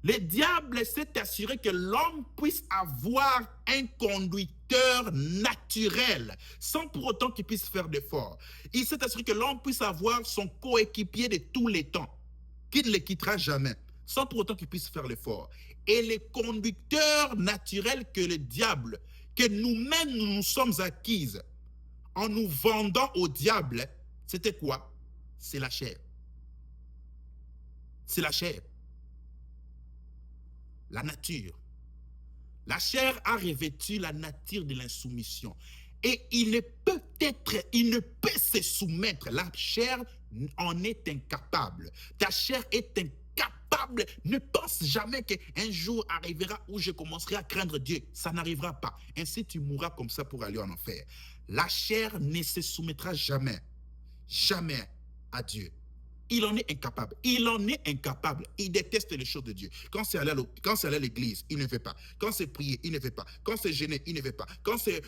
[SPEAKER 1] Le diable s'est assuré que l'homme puisse avoir un conducteur naturel, sans pour autant qu'il puisse faire d'efforts. Il s'est assuré que l'homme puisse avoir son coéquipier de tous les temps, qui ne le quittera jamais, sans pour autant qu'il puisse faire l'effort. Et le conducteur naturel que le diable, que nous-mêmes nous sommes acquises, en nous vendant au diable, c'était quoi? C'est la chair. C'est la chair. La nature. La chair a revêtu la nature de l'insoumission. Et il ne peut se soumettre. La chair en est incapable. Ta chair est incapable. Ne pense jamais qu'un jour arrivera où je commencerai à craindre Dieu. Ça n'arrivera pas. Ainsi, tu mourras comme ça pour aller en enfer. La chair ne se soumettra jamais, jamais à Dieu. Il en est incapable. Il en est incapable. Il déteste les choses de Dieu. Quand c'est aller à l'église, il ne fait pas. Quand c'est prier, il ne fait pas. Quand c'est gêner, il ne fait pas. Quand c'est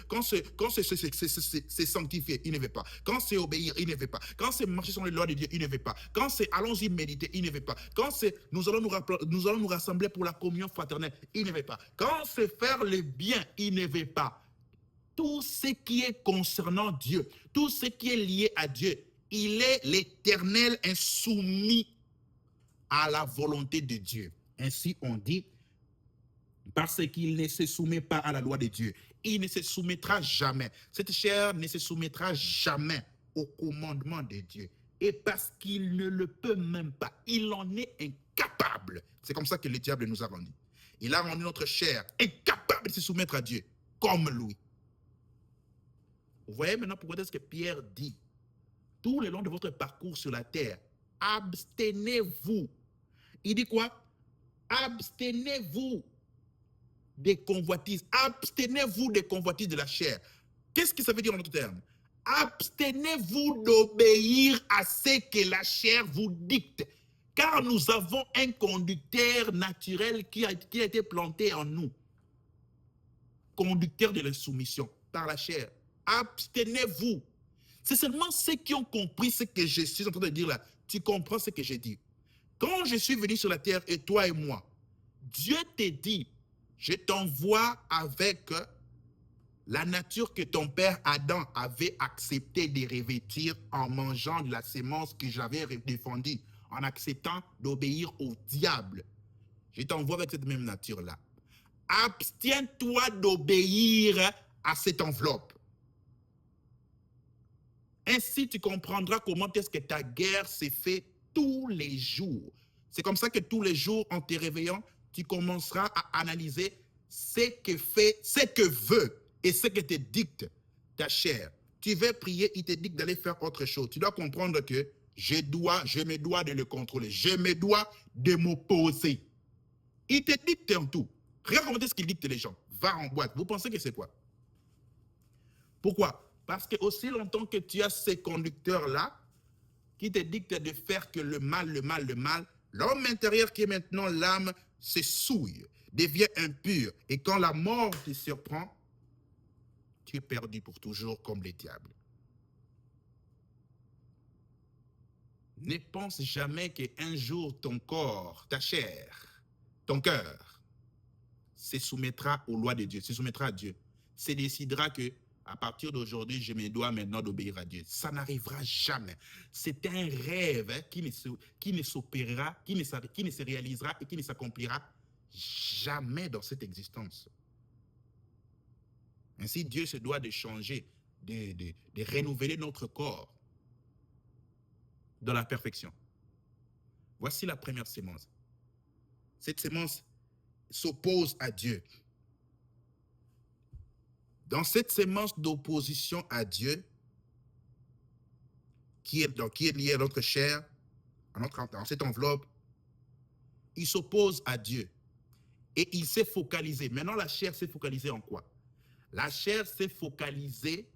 [SPEAKER 1] sanctifier, il ne fait pas. Quand c'est obéir, il ne fait pas. Quand c'est marcher sur les lois de Dieu, il ne fait pas. Quand c'est allons-y méditer, il ne fait pas. Quand c'est nous allons nous rassembler pour la communion fraternelle, il ne fait pas. Quand c'est faire le bien, il ne fait pas. Tout ce qui est concernant Dieu, tout ce qui est lié à Dieu, il est l'Éternel insoumis à la volonté de Dieu. Ainsi on dit, parce qu'il ne se soumet pas à la loi de Dieu, il ne se soumettra jamais. Cette chair ne se soumettra jamais au commandement de Dieu. Et parce qu'il ne le peut même pas, il en est incapable. C'est comme ça que le diable nous a rendus. Il a rendu notre chair incapable de se soumettre à Dieu, comme lui. Vous voyez maintenant pourquoi est-ce que Pierre dit, tout le long de votre parcours sur la terre, abstenez-vous. Il dit quoi? Abstenez-vous des convoitises. Abstenez-vous des convoitises de la chair. Qu'est-ce que ça veut dire en d'autres termes? Abstenez-vous d'obéir à ce que la chair vous dicte. Car nous avons un conducteur naturel qui a été planté en nous. Conducteur de l'insoumission par la chair. Abstenez-vous. C'est seulement ceux qui ont compris ce que je suis en train de dire là. Tu comprends ce que j'ai dit. Quand je suis venu sur la terre, et toi et moi, Dieu te dit, je t'envoie avec la nature que ton père Adam avait accepté de revêtir en mangeant de la sémence que j'avais défendue, en acceptant d'obéir au diable. Je t'envoie avec cette même nature-là. abstiens-toi d'obéir à cette enveloppe. Ainsi, tu comprendras comment est-ce que ta guerre s'est faite tous les jours. C'est comme ça que tous les jours, en te réveillant, tu commenceras à analyser ce que fait, ce que veut et ce que te dicte ta chair. Tu veux prier, il te dit d'aller faire autre chose. Tu dois comprendre que je me dois de le contrôler. Je me dois de m'opposer. Il te dicte en tout. Regarde comment est-ce qu'il dicte les gens. Va en boîte. Vous pensez que c'est quoi? Pourquoi? Parce que aussi longtemps que tu as ces conducteurs-là qui te dictent de faire que le mal, l'homme intérieur qui est maintenant l'âme se souille, devient impur. Et quand la mort te surprend, tu es perdu pour toujours comme les diables. Ne pense jamais qu'un jour ton corps, ta chair, ton cœur se soumettra aux lois de Dieu, se soumettra à Dieu. Se décidera que à partir d'aujourd'hui, je me dois maintenant d'obéir à Dieu. Ça n'arrivera jamais. C'est un rêve qui ne s'opérera, qui ne se réalisera et qui ne s'accomplira jamais dans cette existence. Ainsi, Dieu se doit de changer, de renouveler notre corps dans la perfection. Voici la première sémence. Cette sémence s'oppose à Dieu. Dans cette sémence d'opposition à Dieu, qui est liée à notre chair, dans cette enveloppe, il s'oppose à Dieu. Et il s'est focalisé. Maintenant, la chair s'est focalisée en quoi? La chair s'est focalisée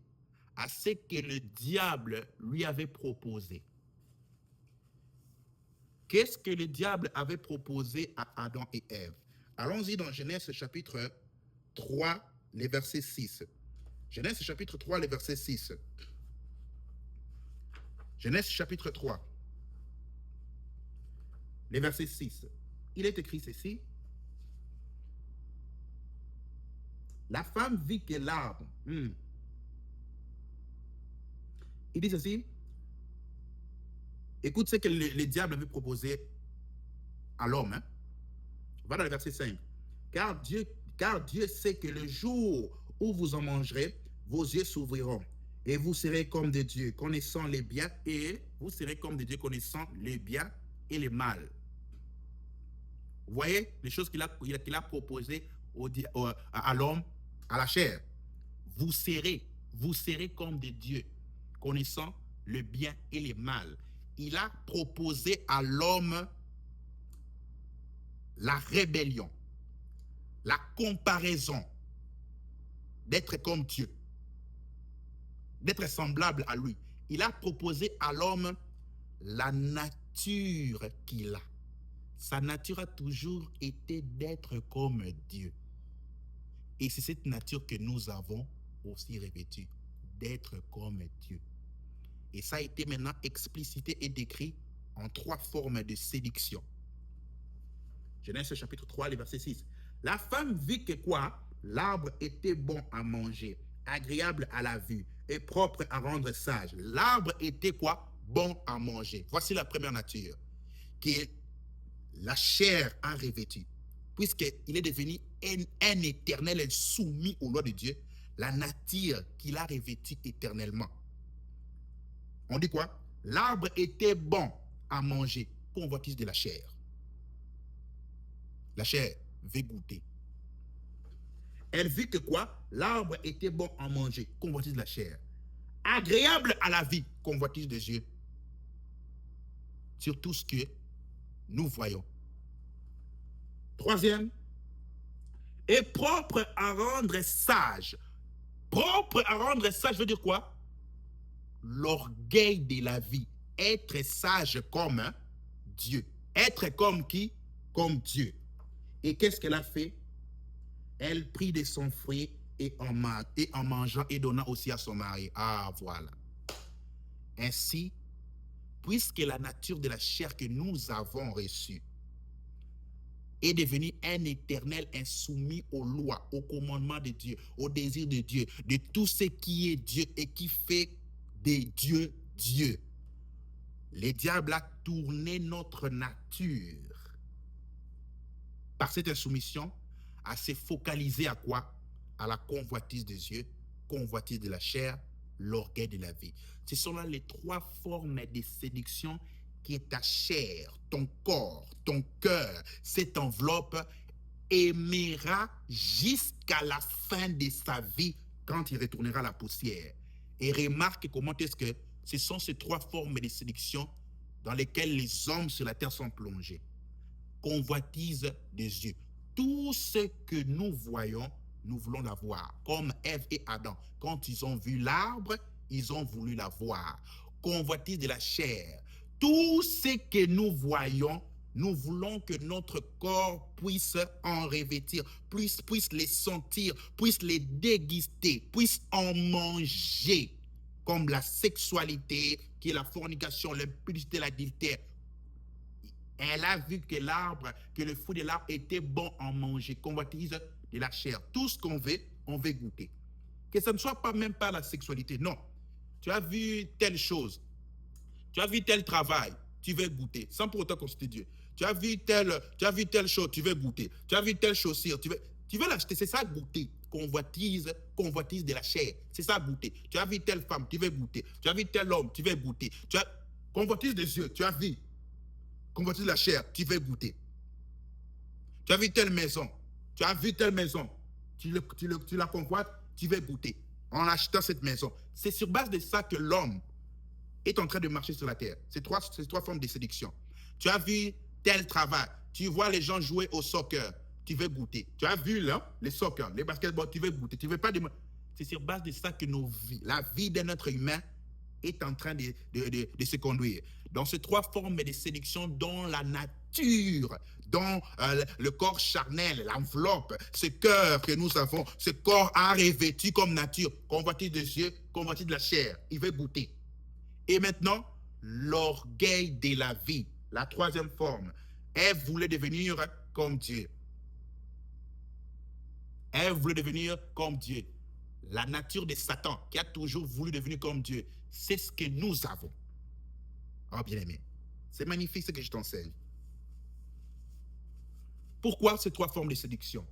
[SPEAKER 1] à ce que le diable lui avait proposé. Qu'est-ce que le diable avait proposé à Adam et Ève? Allons-y dans Genèse chapitre 3, les versets 6. Genèse chapitre 3, les versets 6. Genèse chapitre 3, les versets 6. Il est écrit ceci. La femme vit que l'arbre. Il dit ceci. Écoute ce que le diable avait proposé à l'homme. Hein? Va dans le verset 5. Car Dieu sait que le jour où vous en mangerez, vos yeux s'ouvriront et vous serez comme des dieux, connaissant les biens, et vous serez comme des dieux connaissant les biens et les mal. Vous voyez les choses qu'il a proposées à l'homme, à la chair. Vous serez comme des dieux, connaissant le bien et le mal. Il a proposé à l'homme la rébellion, la comparaison, d'être comme Dieu, d'être semblable à lui. Il a proposé à l'homme la nature qu'il a. Sa nature a toujours été d'être comme Dieu. Et c'est cette nature que nous avons aussi revêtue, d'être comme Dieu. Et ça a été maintenant explicité et décrit en 3 formes de séduction. Genèse chapitre 3, le verset 6. La femme vit que quoi? L'arbre était bon à manger, agréable à la vue et propre à rendre sage. L'arbre était quoi? Bon à manger. Voici la première nature, qui est la chair a revêtu. Puisqu'il est devenu un éternel soumis aux lois de Dieu, la nature qu'il a revêtue éternellement. On dit quoi? L'arbre était bon à manger, convoitise de la chair. La chair veut goûter. Elle vit que quoi? L'arbre était bon à manger, convoitise de la chair. Agréable à la vie, convoitise des yeux. Sur tout ce que nous voyons. Troisième, et propre à rendre sage. Propre à rendre sage veut dire quoi? L'orgueil de la vie. Être sage comme Dieu. Être comme qui? Comme Dieu. Et qu'est-ce qu'elle a fait? Elle prit de son fruit et en mangeant et donnant aussi à son mari. Ah, voilà. Ainsi, puisque la nature de la chair que nous avons reçue est devenu un éternel insoumis aux lois, aux commandements de Dieu, au désir de Dieu, de tout ce qui est Dieu et qui fait des dieux Dieu. Le diable a tourné notre nature par cette insoumission à se focaliser à quoi? À la convoitise des yeux, convoitise de la chair, l'orgueil de la vie. Ce sont là les trois formes de séduction qui est ta chair, ton corps, ton cœur, cette enveloppe aimera jusqu'à la fin de sa vie quand il retournera à la poussière. Et remarque comment est-ce que ce sont ces trois formes de séduction dans lesquelles les hommes sur la terre sont plongés. Convoitise des yeux. Tout ce que nous voyons, nous voulons l'avoir. Comme Ève et Adam, quand ils ont vu l'arbre, ils ont voulu l'avoir. Convoitise de la chair. Tout ce que nous voyons, nous voulons que notre corps puisse en revêtir, puisse les sentir, puisse les déguster, puisse en manger, comme la sexualité, qui est la fornication, l'impudicité, l'adultère. Elle a vu que l'arbre, que le fruit de l'arbre était bon à manger, convoitise de la chair. Tout ce qu'on veut, on veut goûter. Que ce ne soit pas même pas la sexualité, non. Tu as vu telle chose, tu as vu tel travail, tu veux goûter, sans pour autant consulter Dieu. Tu as vu telle chose, tu veux goûter. Tu as vu telle chaussure, tu veux l'acheter, c'est ça goûter. Convoitise de la chair, c'est ça goûter. Tu as vu telle femme, tu veux goûter. Tu as vu tel homme, tu veux goûter. Convoitise des yeux, tu as vu. Convoitise de la chair, tu veux goûter. Tu as vu telle maison, tu as vu telle maison, tu la convoites, tu veux goûter. En achetant cette maison, c'est sur base de ça que l'homme est en train de marcher sur la terre. Ces trois formes de séduction. Tu as vu tel travail, tu vois les gens jouer au soccer, tu veux goûter. Tu as vu là, les soccer, les basketball, tu veux goûter. Tu veux pas de... C'est sur base de ça que la vie d'un être humain est en train de se conduire. Dans ces trois formes de séduction, dont la nature, dont le corps charnel, l'enveloppe, ce cœur que nous avons, ce corps a revêtu comme nature, convoitise des yeux, convoitise de la chair, il veut goûter. Et maintenant, l'orgueil de la vie, la troisième forme. Elle voulait devenir comme Dieu. Elle voulait devenir comme Dieu. La nature de Satan, qui a toujours voulu devenir comme Dieu, c'est ce que nous avons. Oh, bien-aimé, c'est magnifique ce que je t'enseigne. Pourquoi ces trois formes de séduction?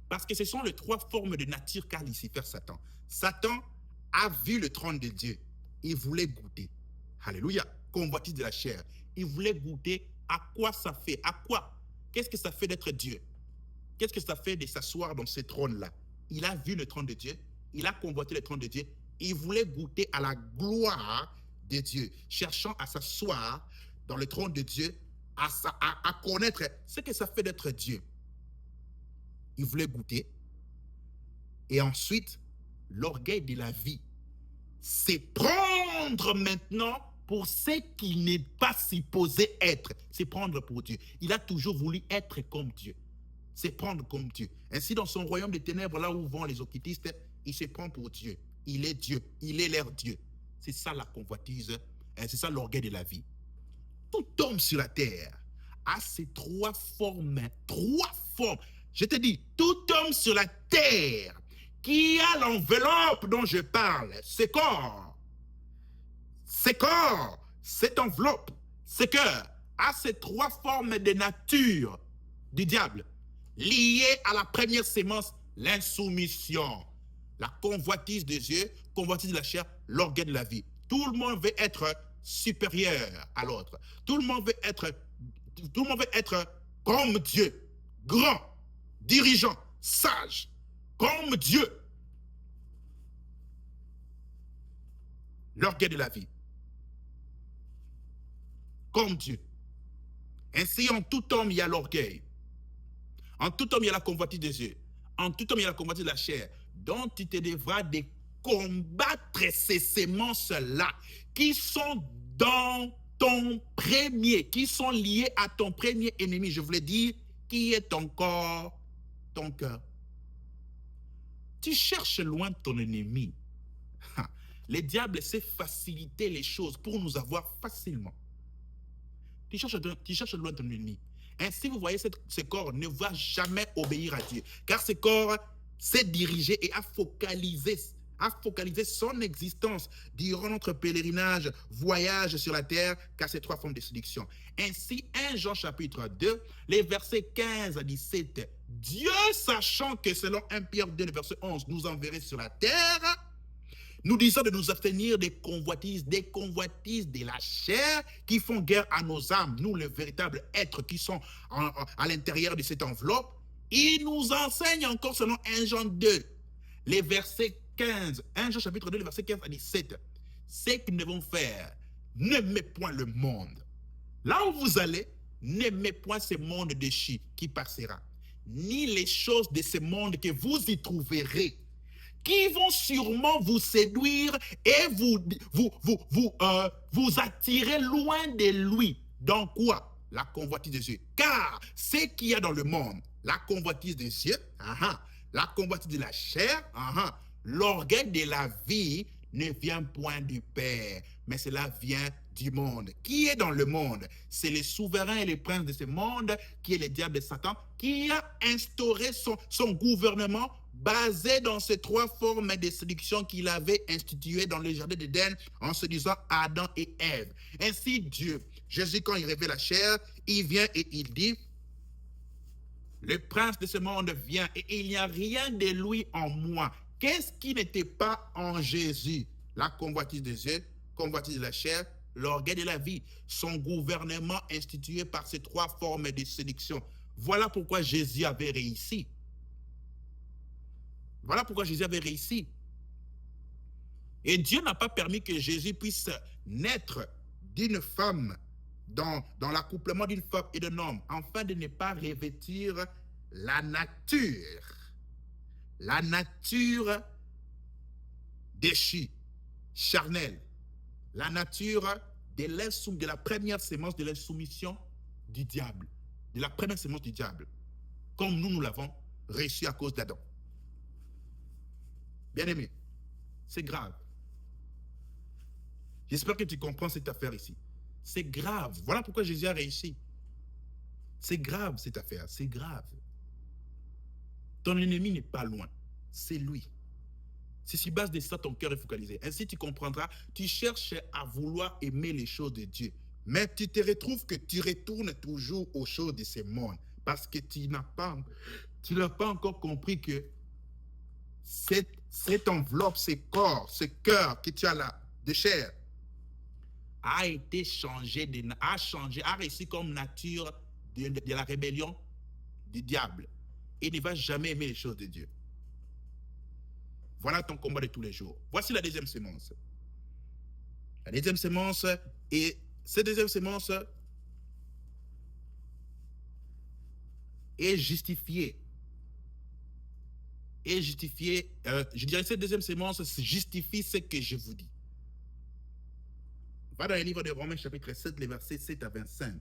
[SPEAKER 1] Parce que ce sont les trois formes de nature qu'a Lucifer, Satan. Satan a vu le trône de Dieu. Il voulait goûter. Alléluia. Convoitise de la chair. Il voulait goûter à quoi ça fait. À quoi? Qu'est-ce que ça fait d'être Dieu? Qu'est-ce que ça fait de s'asseoir dans ce trône-là? Il a vu le trône de Dieu. Il a convoité le trône de Dieu. Il voulait goûter à la gloire de Dieu, cherchant à s'asseoir dans le trône de Dieu, à connaître ce que ça fait d'être Dieu. Il voulait goûter. Et ensuite, l'orgueil de la vie, c'est prendre maintenant pour ce qu'il n'est pas supposé être. C'est prendre pour Dieu. Il a toujours voulu être comme Dieu. C'est prendre comme Dieu. Ainsi, dans son royaume des ténèbres, là où vont les occultistes, il se prend pour Dieu. Il est Dieu. Il est leur Dieu. C'est ça la convoitise. C'est ça l'orgueil de la vie. Tout homme sur la terre a ces trois formes. Trois formes. Je te dis, tout homme sur la terre qui a l'enveloppe dont je parle, ce corps, cette enveloppe, ce cœur, a ces trois formes de nature du diable, liées à la première sémence, l'insoumission, la convoitise des yeux, convoitise de la chair, l'orgueil de la vie. Tout le monde veut être supérieur à l'autre. Tout le monde veut être comme Dieu, grand, dirigeant, sage, comme Dieu. L'orgueil de la vie. Comme Dieu. Ainsi, en tout homme, il y a l'orgueil. En tout homme, il y a la convoitise des yeux. En tout homme, il y a la convoitise de la chair. Donc, tu te devras de combattre ces semences-là qui sont dans ton premier, qui sont liées à ton premier ennemi. Je voulais dire, qui est ton corps, ton cœur. Tu cherches loin de ton ennemi. Le diable sait faciliter les choses pour nous avoir facilement. Tu cherches loin de ton ennemi. Ainsi, vous voyez, ce corps ne va jamais obéir à Dieu. Car ce corps s'est dirigé et a focalisé son existence durant notre pèlerinage, voyage sur la terre, qu'à ces trois formes de séduction. Ainsi, 1 Jean chapitre 2, les versets 15 à 17, Dieu, sachant que selon 1 Pierre 2, verset 11, nous enverrait sur la terre, nous disons de nous abstenir des convoitises de la chair qui font guerre à nos âmes, nous, les véritables êtres qui sont à l'intérieur de cette enveloppe. Il nous enseigne encore selon 1 Jean 2, les versets 15, 1 Jean chapitre 2, les versets 15 à 17. Ce que nous devons faire, n'aimez point le monde. Là où vous allez, n'aimez point ce monde déchu qui passera, ni les choses de ce monde que vous y trouverez, qui vont sûrement vous séduire et vous attirer loin de lui. Dans quoi? La convoitise des yeux. Car ce qu'il y a dans le monde, la convoitise des yeux, la convoitise de la chair, l'orgueil de la vie ne vient point du Père, mais cela vient du monde. Qui est dans le monde? C'est les souverains et les princes de ce monde, qui est le diable de Satan, qui a instauré son gouvernement basé dans ces trois formes de séduction qu'il avait instituées dans le jardin d'Éden en se disant Adam et Ève. Ainsi Dieu, Jésus, quand il révèle la chair, il vient et il dit, le prince de ce monde vient et il n'y a rien de lui en moi. Qu'est-ce qui n'était pas en Jésus? La convoitise des yeux, convoitise de la chair, l'orgueil de la vie, son gouvernement institué par ces trois formes de séduction. Voilà pourquoi Jésus avait réussi. Voilà pourquoi Jésus avait réussi. Et Dieu n'a pas permis que Jésus puisse naître d'une femme, dans l'accouplement d'une femme et d'un homme, afin de ne pas revêtir la nature déchue, charnelle, la nature de la première sémence de l'insoumission du diable, de la première sémence du diable, comme nous l'avons reçu à cause d'Adam. Bien-aimé, c'est grave. J'espère que tu comprends cette affaire ici. C'est grave. Voilà pourquoi Jésus a réussi. C'est grave cette affaire, c'est grave. Ton ennemi n'est pas loin, c'est lui. C'est sur base de ça ton cœur est focalisé. Ainsi tu comprendras, tu cherches à vouloir aimer les choses de Dieu. Mais tu te retrouves que tu retournes toujours aux choses de ce monde. Parce que tu n'as pas encore compris que cette enveloppe, ce corps, ce cœur que tu as là, de chair, a été changé, a reçu comme nature de la rébellion du diable. Et ne va jamais aimer les choses de Dieu. Voilà ton combat de tous les jours. Voici la deuxième sémence. La deuxième sémence, et cette deuxième sémence est justifiée. Je dirais que cette deuxième sémence justifie ce que je vous dis. Va dans le livre de Romains chapitre 7, les versets 7 à 25.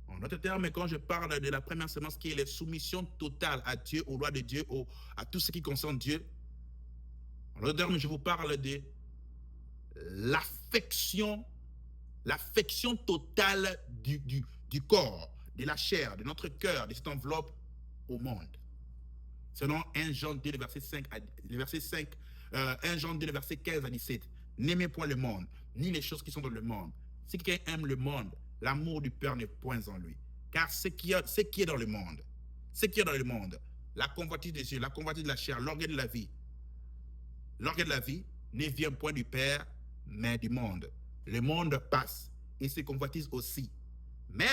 [SPEAKER 1] En d'autres termes, quand je parle de la première sémence qui est la soumission totale à Dieu, aux lois de Dieu, à tout ce qui concerne Dieu, en d'autres termes, je vous parle de l'affection totale du corps, de la chair, de notre cœur, de cette enveloppe au monde. Selon 1 Jean 2, le verset 5, 1 Jean 2, le verset 15 à 17. N'aimez point le monde, ni les choses qui sont dans le monde. Si quelqu'un aime le monde, l'amour du Père n'est point en lui. Car ce qui est dans le monde, la convoitise des yeux, la convoitise de la chair, l'orgueil de la vie ne vient point du Père, mais du monde. Le monde passe et ses convoitises aussi. Mais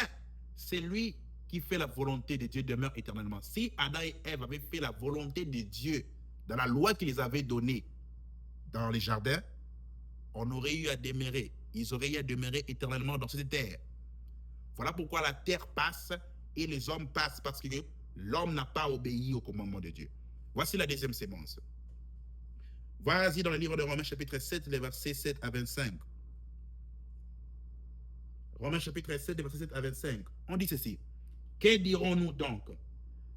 [SPEAKER 1] c'est lui qui fait la volonté de Dieu demeure éternellement. Si Adam et Ève avaient fait la volonté de Dieu dans la loi qu'il les avait donnée dans les jardins, on aurait eu à demeurer. Ils auraient eu à demeurer éternellement dans cette terre. Voilà pourquoi la terre passe et les hommes passent, parce que l'homme n'a pas obéi au commandement de Dieu. Voici la deuxième sémence. Vas-y dans le livre de Romains chapitre 7, les versets 7 à 25. Romains chapitre 7, les versets 7 à 25. On dit ceci. Que dirons-nous donc?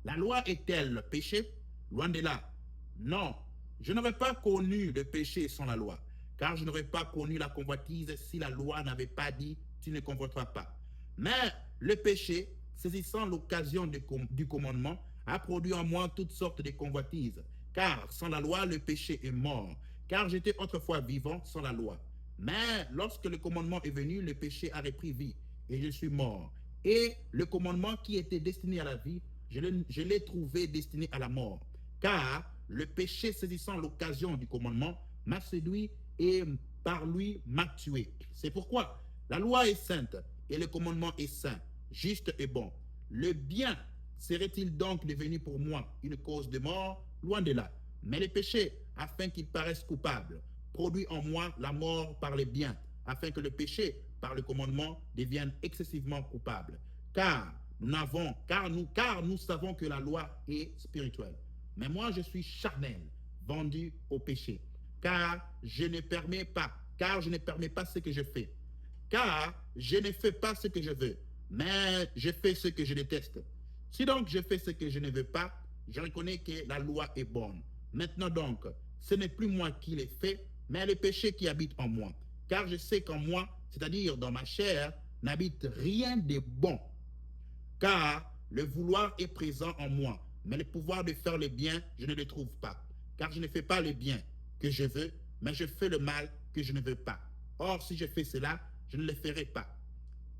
[SPEAKER 1] La loi est-elle le péché? Loin de là. Non, je n'aurais pas connu le péché sans la loi, car je n'aurais pas connu la convoitise si la loi n'avait pas dit « tu ne convoiteras pas ». Mais le péché, saisissant l'occasion du commandement, a produit en moi toutes sortes de convoitises. Car sans la loi, le péché est mort. Car j'étais autrefois vivant sans la loi. Mais lorsque le commandement est venu, le péché a repris vie et je suis mort. Et le commandement qui était destiné à la vie, je l'ai trouvé destiné à la mort. Car le péché, saisissant l'occasion du commandement, m'a séduit et par lui m'a tué. C'est pourquoi la loi est sainte et le commandement est saint, juste et bon. Le bien serait-il donc devenu pour moi une cause de mort? Loin de là. Mais le péché, afin qu'il paraisse coupable, produit en moi la mort par le bien, afin que le péché, par le commandement, devienne excessivement coupable. Car nous savons que la loi est spirituelle. Mais moi, je suis charnel, vendu au péché. Car je ne permets pas ce que je fais. Car je ne fais pas ce que je veux, mais je fais ce que je déteste. Si donc je fais ce que je ne veux pas, je reconnais que la loi est bonne. Maintenant donc, ce n'est plus moi qui l'ai fait, mais le péché qui habite en moi. Car je sais qu'en moi, c'est-à-dire dans ma chair, n'habite rien de bon. Car le vouloir est présent en moi, mais le pouvoir de faire le bien, je ne le trouve pas. Car je ne fais pas le bien que je veux, mais je fais le mal que je ne veux pas. Or, si je fais cela, je ne le ferai pas.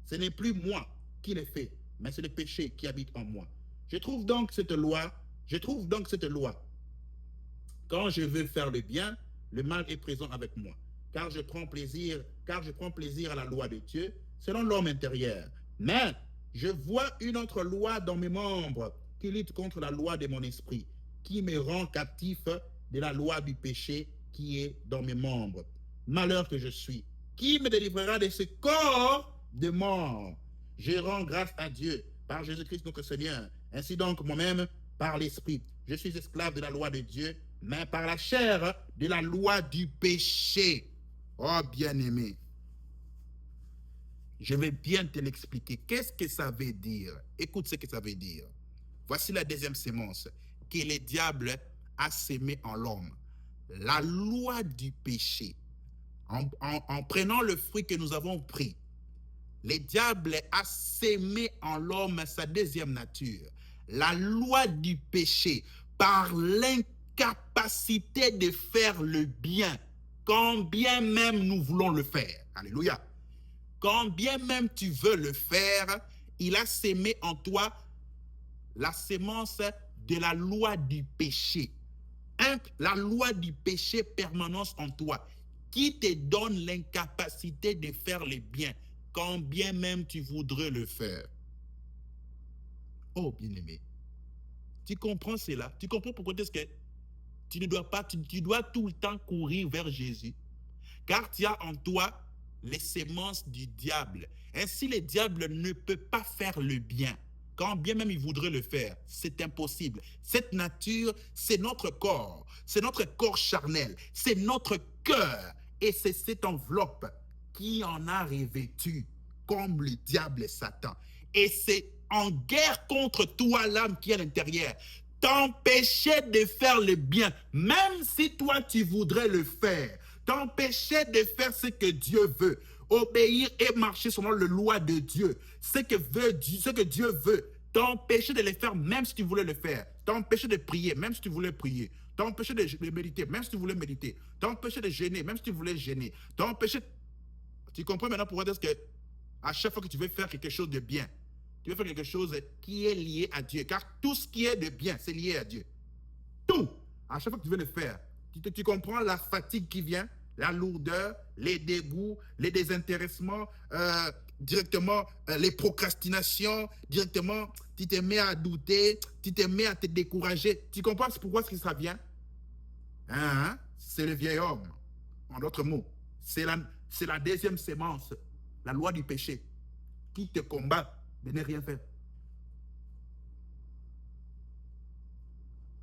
[SPEAKER 1] Ce n'est plus moi qui le fais, mais c'est le péché qui habite en moi. Je trouve donc cette loi. Quand je veux faire le bien, le mal est présent avec moi. Car je prends plaisir à la loi de Dieu, selon l'homme intérieur. Mais je vois une autre loi dans mes membres qui lutte contre la loi de mon esprit, qui me rend captif de la loi du péché qui est dans mes membres. Malheur que je suis, qui me délivrera de ce corps de mort? Je rends grâce à Dieu par Jésus-Christ notre Seigneur. Ainsi donc, moi-même, par l'esprit, je suis esclave de la loi de Dieu, mais par la chair de la loi du péché. Oh bien-aimé, je vais bien te l'expliquer. Qu'est-ce que ça veut dire? Écoute ce que ça veut dire. Voici la deuxième sémence que le diable a sémé en l'homme. La loi du péché. En prenant le fruit que nous avons pris, le diable a sémé en l'homme sa deuxième nature. La loi du péché par l'incapacité de faire le bien, quand bien même nous voulons le faire. Alléluia. Quand bien même tu veux le faire, il a sémé en toi la sémence de la loi du péché. La loi du péché permanente en toi, qui te donne l'incapacité de faire le bien, quand bien même tu voudrais le faire. Oh, bien-aimé, tu comprends cela? Tu comprends pourquoi est-ce que tu ne dois pas, tu dois tout le temps courir vers Jésus, car tu as en toi les sémences du diable. Ainsi, le diable ne peut pas faire le bien. Quand bien même il voudrait le faire, c'est impossible. Cette nature, c'est notre corps charnel, c'est notre cœur, et c'est cette enveloppe qui en a revêtu, comme le diable et Satan. Et c'est en guerre contre toi, l'âme qui est à l'intérieur, t'empêcher de faire le bien, même si toi tu voudrais le faire, t'empêcher de faire ce que Dieu veut, obéir et marcher selon la loi de Dieu, ce que Dieu veut, t'empêcher de le faire même si tu voulais le faire, t'empêcher de prier même si tu voulais prier, t'empêcher de méditer même si tu voulais méditer, t'empêcher de jeûner même si tu voulais jeûner, t'empêcher... Tu comprends maintenant pourquoi est-ce que à chaque fois que tu veux faire quelque chose de bien, tu veux faire quelque chose qui est lié à Dieu, car tout ce qui est de bien, c'est lié à Dieu. Tout. À chaque fois que tu veux le faire, tu comprends la fatigue qui vient, la lourdeur, les dégoûts, les désintéressements, directement les procrastinations, directement tu te mets à douter, tu te mets à te décourager. Tu comprends pourquoi est-ce que ça vient? Hein? C'est le vieil homme. En d'autres mots, c'est la deuxième sémence, la loi du péché, qui te combat de ne rien faire.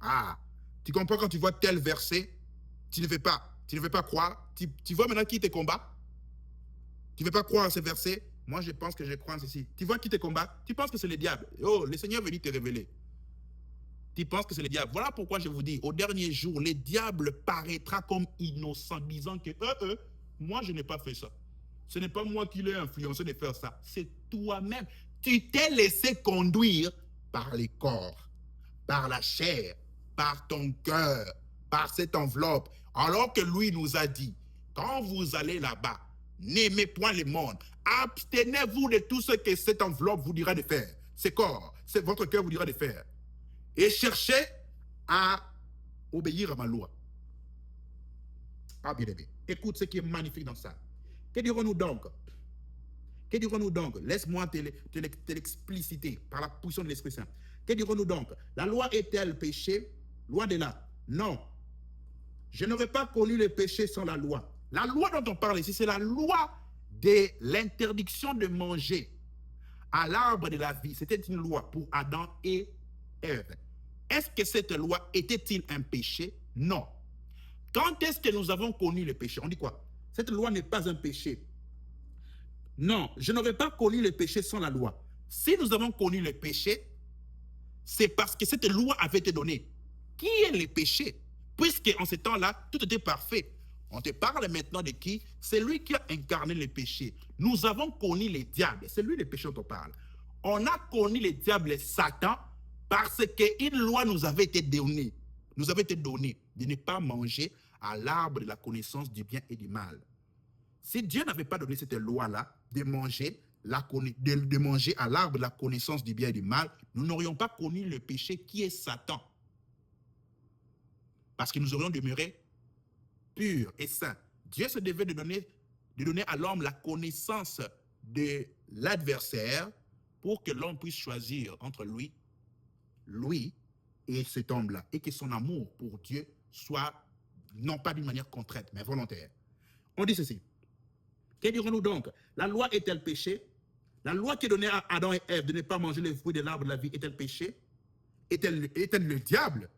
[SPEAKER 1] Ah, tu comprends quand tu vois tel verset, tu ne veux pas croire. Tu vois maintenant qui te combat. Tu ne veux pas croire à ce verset. Moi, je pense que je crois en ceci. Tu vois qui te combat. Tu penses que c'est le diable. Oh, le Seigneur veut te révéler. Tu penses que c'est le diable. Voilà pourquoi je vous dis, au dernier jour, le diable paraîtra comme innocent, disant que moi, je n'ai pas fait ça. Ce n'est pas moi qui l'ai influencé de faire ça. C'est toi-même. Tu t'es laissé conduire par les corps, par la chair, par ton cœur, par cette enveloppe. Alors que lui nous a dit, quand vous allez là-bas, N'aimez point le monde. Abstenez-vous de tout ce que cette enveloppe vous dira de faire. Ce corps, c'est votre cœur vous dira de faire. Et cherchez à obéir à ma loi. Ah, bien aimé. Écoute ce qui est magnifique dans ça. Que dirons-nous donc? Que dirons-nous donc? Laisse-moi te l'expliciter par la puissance de l'Esprit Saint. Que dirons-nous donc? La loi est-elle péché? Loin de là. Non. Je n'aurais pas connu le péché sans la loi. La loi dont on parle ici, c'est la loi de l'interdiction de manger à l'arbre de la vie. C'était une loi pour Adam et Ève. Est-ce que cette loi était-il un péché? Non. Quand est-ce que nous avons connu le péché? On dit quoi? Cette loi n'est pas un péché. Non, je n'aurais pas connu le péché sans la loi. Si nous avons connu le péché, c'est parce que cette loi avait été donnée. Qui est le péché? Puisque en ce temps-là, tout était parfait. On te parle maintenant de qui? C'est lui qui a incarné le péché. Nous avons connu les diables. C'est lui le péché dont on parle. On a connu les diables Satan parce qu'une loi nous avait été donnée. Nous avait été donnée de ne pas manger à l'arbre de la connaissance du bien et du mal. Si Dieu n'avait pas donné cette loi-là de manger à l'arbre de la connaissance du bien et du mal, nous n'aurions pas connu le péché qui est Satan. Parce que nous aurions demeuré purs et saints. Dieu se devait de donner à l'homme la connaissance de l'adversaire pour que l'homme puisse choisir entre lui et cet homme-là, et que son amour pour Dieu soit non pas d'une manière contrainte, mais volontaire. On dit ceci. Que dirons-nous donc? La loi est-elle péché? La loi qui est donnée à Adam et Ève de ne pas manger les fruits de l'arbre de la vie est-elle péché? Est-elle le diable?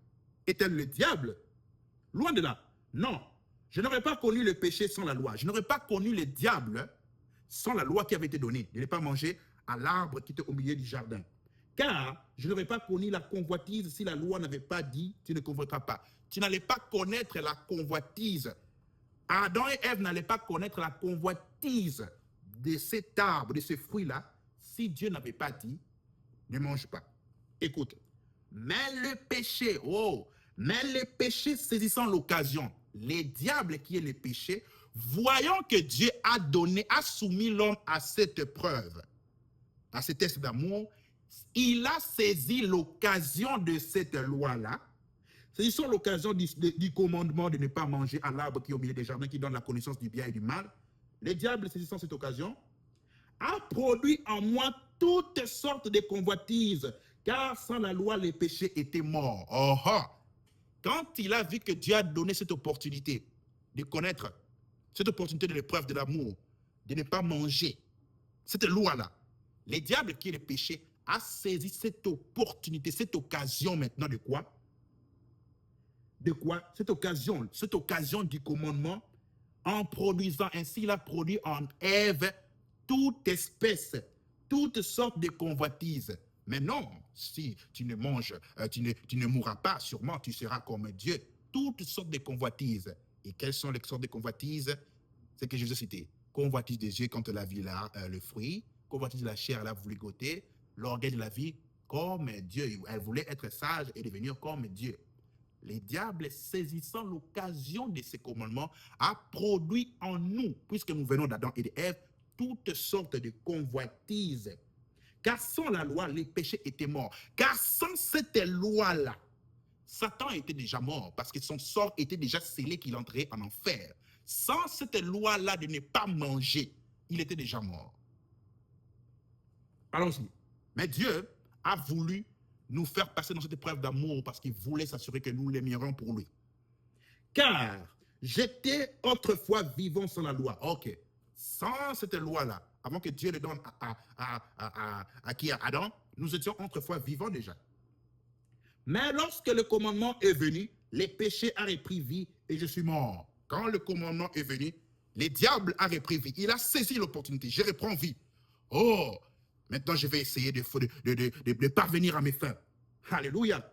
[SPEAKER 1] Est-elle le diable? Loin de là. Non. Je n'aurais pas connu le péché sans la loi. Je n'aurais pas connu le diable sans la loi qui avait été donnée de ne pas manger à l'arbre qui était au milieu du jardin. Car je n'aurais pas connu la convoitise si la loi n'avait pas dit « tu ne convoiteras pas ». Tu n'allais pas connaître la convoitise. Adam et Ève n'allaient pas connaître la convoitise de cet arbre, de ce fruit-là, si Dieu n'avait pas dit « ne mange pas ». Écoute, mais le péché saisissant l'occasion, les diables qui est le péché, voyant que Dieu a soumis l'homme à cette preuve, à ce test d'amour, il a saisi l'occasion de cette loi-là, saisissant l'occasion du commandement de ne pas manger à l'arbre qui est au milieu des jardins, qui donne la connaissance du bien et du mal. Les diables, saisissant cette occasion, a produit en moi toutes sortes de convoitises, car sans la loi, les péchés étaient morts. Oh, oh. Quand il a vu que Dieu a donné cette opportunité de connaître, cette opportunité de l'épreuve de l'amour, de ne pas manger, cette loi-là, les diables qui est le péché a saisi cette opportunité, cette occasion maintenant de quoi? De quoi? Cette occasion du commandement, en produisant ainsi, il a produit en Ève toute espèce, toutes sortes de convoitises. Mais non, si tu ne manges, tu ne mourras pas, sûrement tu seras comme Dieu. Toutes sortes de convoitises. Et quelles sont les sortes de convoitises? C'est que je vous ai cité. Convoitise des yeux quand la vie a le fruit. Convoitise de la chair, elle a voulu goûter. L'orgueil de la vie, comme Dieu. Elle voulait être sage et devenir comme Dieu. Les diables, saisissant l'occasion de ces commandements, a produit en nous, puisque nous venons d'Adam et d'Ève, toutes sortes de convoitises. Car sans la loi, les péchés étaient morts. Car sans cette loi-là, Satan était déjà mort parce que son sort était déjà scellé qu'il entrait en enfer. Sans cette loi-là de ne pas manger, il était déjà mort. Allons-y. Mais Dieu a voulu nous faire passer dans cette épreuve d'amour parce qu'il voulait s'assurer que nous l'aimerions pour lui. Car j'étais autrefois vivant sans la loi. Ok. Sans cette loi-là, avant que Dieu le donne à Adam, nous étions autrefois vivants déjà. Mais lorsque le commandement est venu, les péchés ont repris vie et je suis mort. Quand le commandement est venu, les diables ont repris vie. Il a saisi l'opportunité. Je reprends vie. Oh, maintenant je vais essayer de parvenir à mes fins. Alléluia.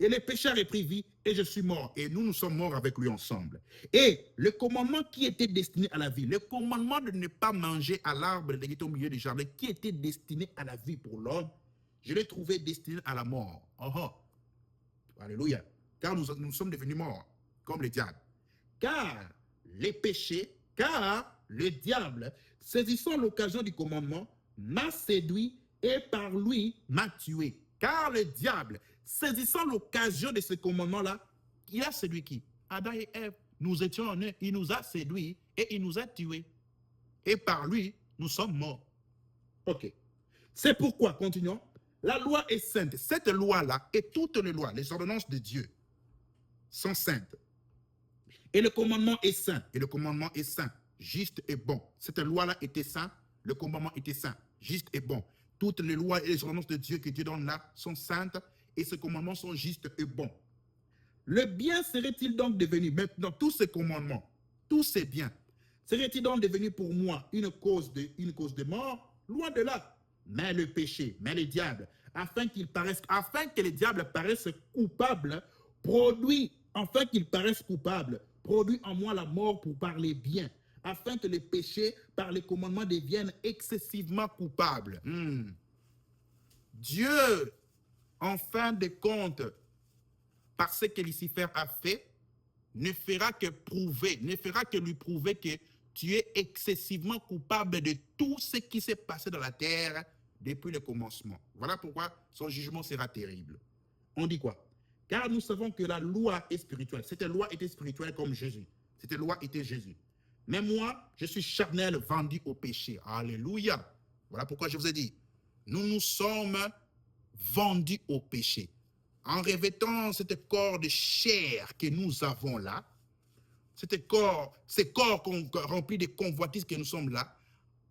[SPEAKER 1] Et les péchés ont repris vie et je suis mort. Et nous sommes morts avec lui ensemble. Et le commandement qui était destiné à la vie, le commandement de ne pas manger à l'arbre qui était au milieu du jardin, qui était destiné à la vie pour l'homme, je l'ai trouvé destiné à la mort. Oh, oh. Alléluia. Car nous sommes devenus morts, comme les diables. Car le le diable, saisissant l'occasion du commandement, m'a séduit et par lui m'a tué. Car le diable, saisissant l'occasion de ce commandement-là, il a séduit qui? Adam et Ève. Nous étions en un, il nous a séduits et il nous a tués. Et par lui, nous sommes morts. Ok. C'est pourquoi, continuons, la loi est sainte. Cette loi-là et toutes les lois, les ordonnances de Dieu sont saintes. Et le commandement est saint. Et le commandement est saint, juste et bon. Cette loi-là était sainte, le commandement était saint, juste et bon. Toutes les lois et les ordonnances de Dieu que Dieu donne là sont saintes et ces commandements sont justes et bons. Le bien serait-il donc devenu, maintenant, tous ces commandements, tous ces biens, serait-il donc devenu pour moi une cause de mort? Loin de là. Mais le péché, mais le diable, afin que les diables paraissent coupables, produit en moi la mort pour parler bien, afin que les péchés par les commandements deviennent excessivement coupables. Dieu, en fin de compte, par ce que Lucifer a fait, ne fera que lui prouver que tu es excessivement coupable de tout ce qui s'est passé dans la terre depuis le commencement. Voilà pourquoi son jugement sera terrible. On dit quoi? Car nous savons que la loi est spirituelle. Cette loi était spirituelle comme Jésus. Cette loi était Jésus. Mais moi, je suis charnel, vendu au péché. Alléluia. Voilà pourquoi je vous ai dit, nous sommes vendus au péché. En revêtant ce corps de chair que nous avons là, ces corps remplis de convoitises que nous sommes là,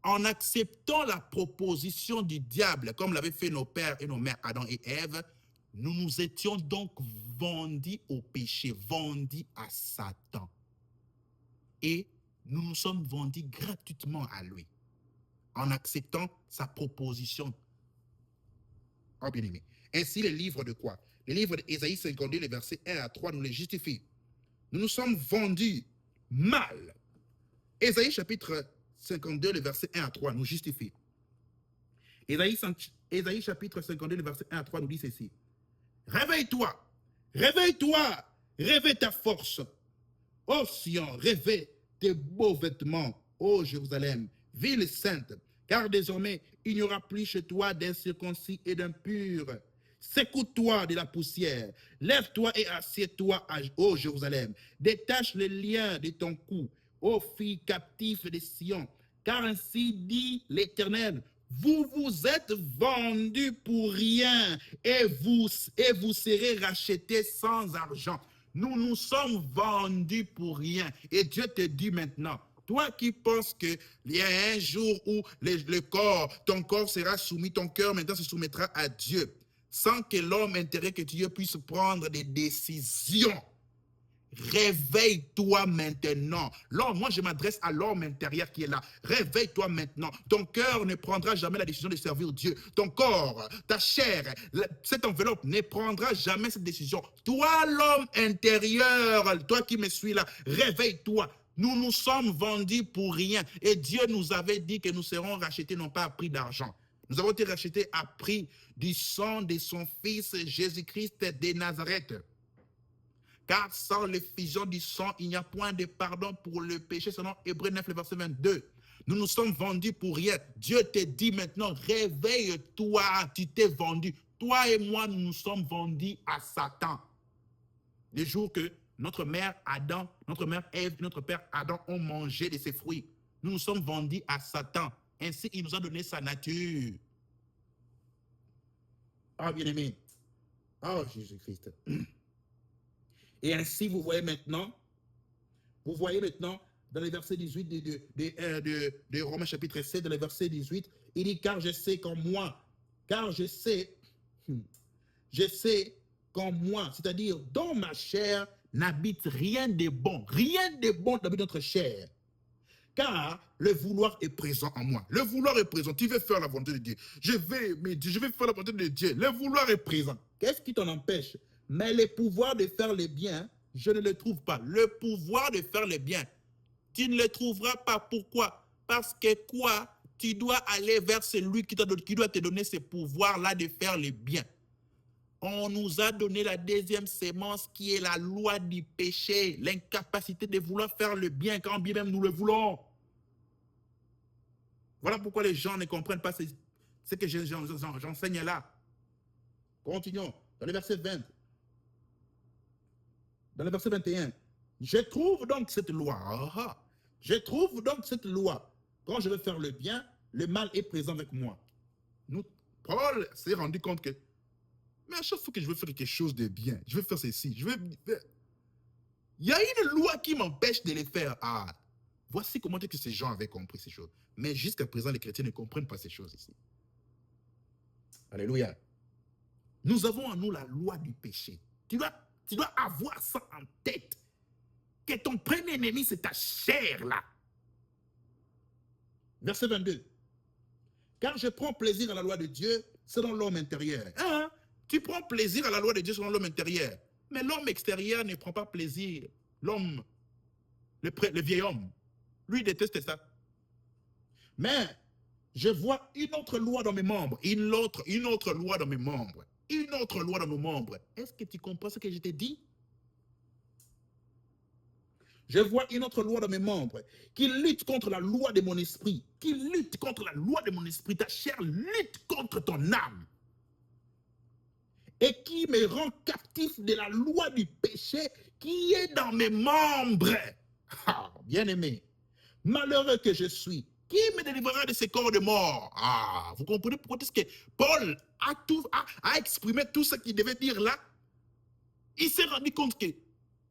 [SPEAKER 1] en acceptant la proposition du diable, comme l'avaient fait nos pères et nos mères Adam et Ève, nous nous étions donc vendus au péché, vendus à Satan. Et nous nous sommes vendus gratuitement à lui, en acceptant sa proposition. Oh bien-aimé. Ainsi, le livre de quoi? Le livre d'Ésaïe 52, les versets 1 à 3 nous les justifie. Nous nous sommes vendus mal. Ésaïe chapitre 52, le verset 1 à 3 nous justifie. Ésaïe chapitre 52, le verset 1 à 3 nous dit ceci. Réveille-toi, réveille-toi, réveille ta force. Ô Sion, réveille tes beaux vêtements. Ô Jérusalem, ville sainte, car désormais il n'y aura plus chez toi d'incirconcis et d'impurs. Secoue-toi de la poussière, lève-toi et assieds-toi, ô Jérusalem. Détache les liens de ton cou, ô filles captives de Sion, car ainsi dit l'Éternel, vous vous êtes vendus pour rien et vous serez rachetés sans argent. Nous nous sommes vendus pour rien. Et Dieu te dit maintenant, toi qui penses qu'il y a un jour où ton corps sera soumis, ton cœur maintenant se soumettra à Dieu, sans que l'homme intérieur que Dieu puisse prendre des décisions. Réveille-toi maintenant. Moi, je m'adresse à l'homme intérieur qui est là. Réveille-toi maintenant. Ton cœur ne prendra jamais la décision de servir Dieu. Ton corps, ta chair, cette enveloppe ne prendra jamais cette décision. Toi, l'homme intérieur, toi qui me suis là, réveille-toi. Nous nous sommes vendus pour rien. Et Dieu nous avait dit que nous serons rachetés non pas à prix d'argent. Nous avons été rachetés à prix du sang de son Fils Jésus-Christ de Nazareth. Car sans l'effusion du sang, il n'y a point de pardon pour le péché, selon Hébreux 9, le verset 22. Nous nous sommes vendus pour rien. Dieu te dit maintenant, réveille-toi, tu t'es vendu. Toi et moi, nous nous sommes vendus à Satan. Le jour que notre mère Adam, notre mère Ève, notre père Adam ont mangé de ses fruits, nous nous sommes vendus à Satan. Ainsi, il nous a donné sa nature. Ah, bien-aimé. Oh, Jésus-Christ. Et ainsi, vous voyez maintenant, dans le verset 18 de Romains chapitre 7, dans le verset 18, il dit, car je sais qu'en moi, c'est-à-dire dans ma chair, n'habite rien de bon n'habite notre chair. Car le vouloir est présent en moi. Le vouloir est présent. Tu veux faire la volonté de Dieu. Je vais faire la volonté de Dieu. Le vouloir est présent. Qu'est-ce qui t'en empêche? Mais le pouvoir de faire le bien, je ne le trouve pas. Le pouvoir de faire le bien, tu ne le trouveras pas. Pourquoi? Parce que quoi? Tu dois aller vers celui qui doit te donner ce pouvoir-là de faire le bien. On nous a donné la deuxième sémence qui est la loi du péché, l'incapacité de vouloir faire le bien quand bien même nous le voulons. Voilà pourquoi les gens ne comprennent pas ce que j'enseigne là. Continuons. Dans le verset 20. Dans le verset 21. Je trouve donc cette loi. Je trouve donc cette loi. Quand je veux faire le bien, le mal est présent avec moi. Paul s'est rendu compte que, mais à chaque fois que je veux faire quelque chose de bien, je veux faire ceci, il y a une loi qui m'empêche de les faire. Voici comment que ces gens avaient compris ces choses. Mais jusqu'à présent, les chrétiens ne comprennent pas ces choses ici. Alléluia. Nous avons en nous la loi du péché. Tu dois avoir ça en tête. Que ton premier ennemi, c'est ta chair là. Verset 22. Car je prends plaisir à la loi de Dieu selon l'homme intérieur. Tu prends plaisir à la loi de Dieu selon l'homme intérieur. Mais l'homme extérieur ne prend pas plaisir. L'homme, le vieil homme, lui déteste ça. Mais je vois une autre loi dans mes membres, une autre loi dans mes membres, une autre loi dans nos membres. Est-ce que tu comprends ce que je t'ai dit? Je vois une autre loi dans mes membres qui lutte contre la loi de mon esprit, qui lutte contre la loi de mon esprit. Ta chair lutte contre ton âme et qui me rend captif de la loi du péché qui est dans mes membres. Bien-aimé, malheureux que je suis, qui me délivrera de ces corps de mort? Vous comprenez pourquoi est-ce que Paul a exprimé tout ce qu'il devait dire là? Il s'est rendu compte que,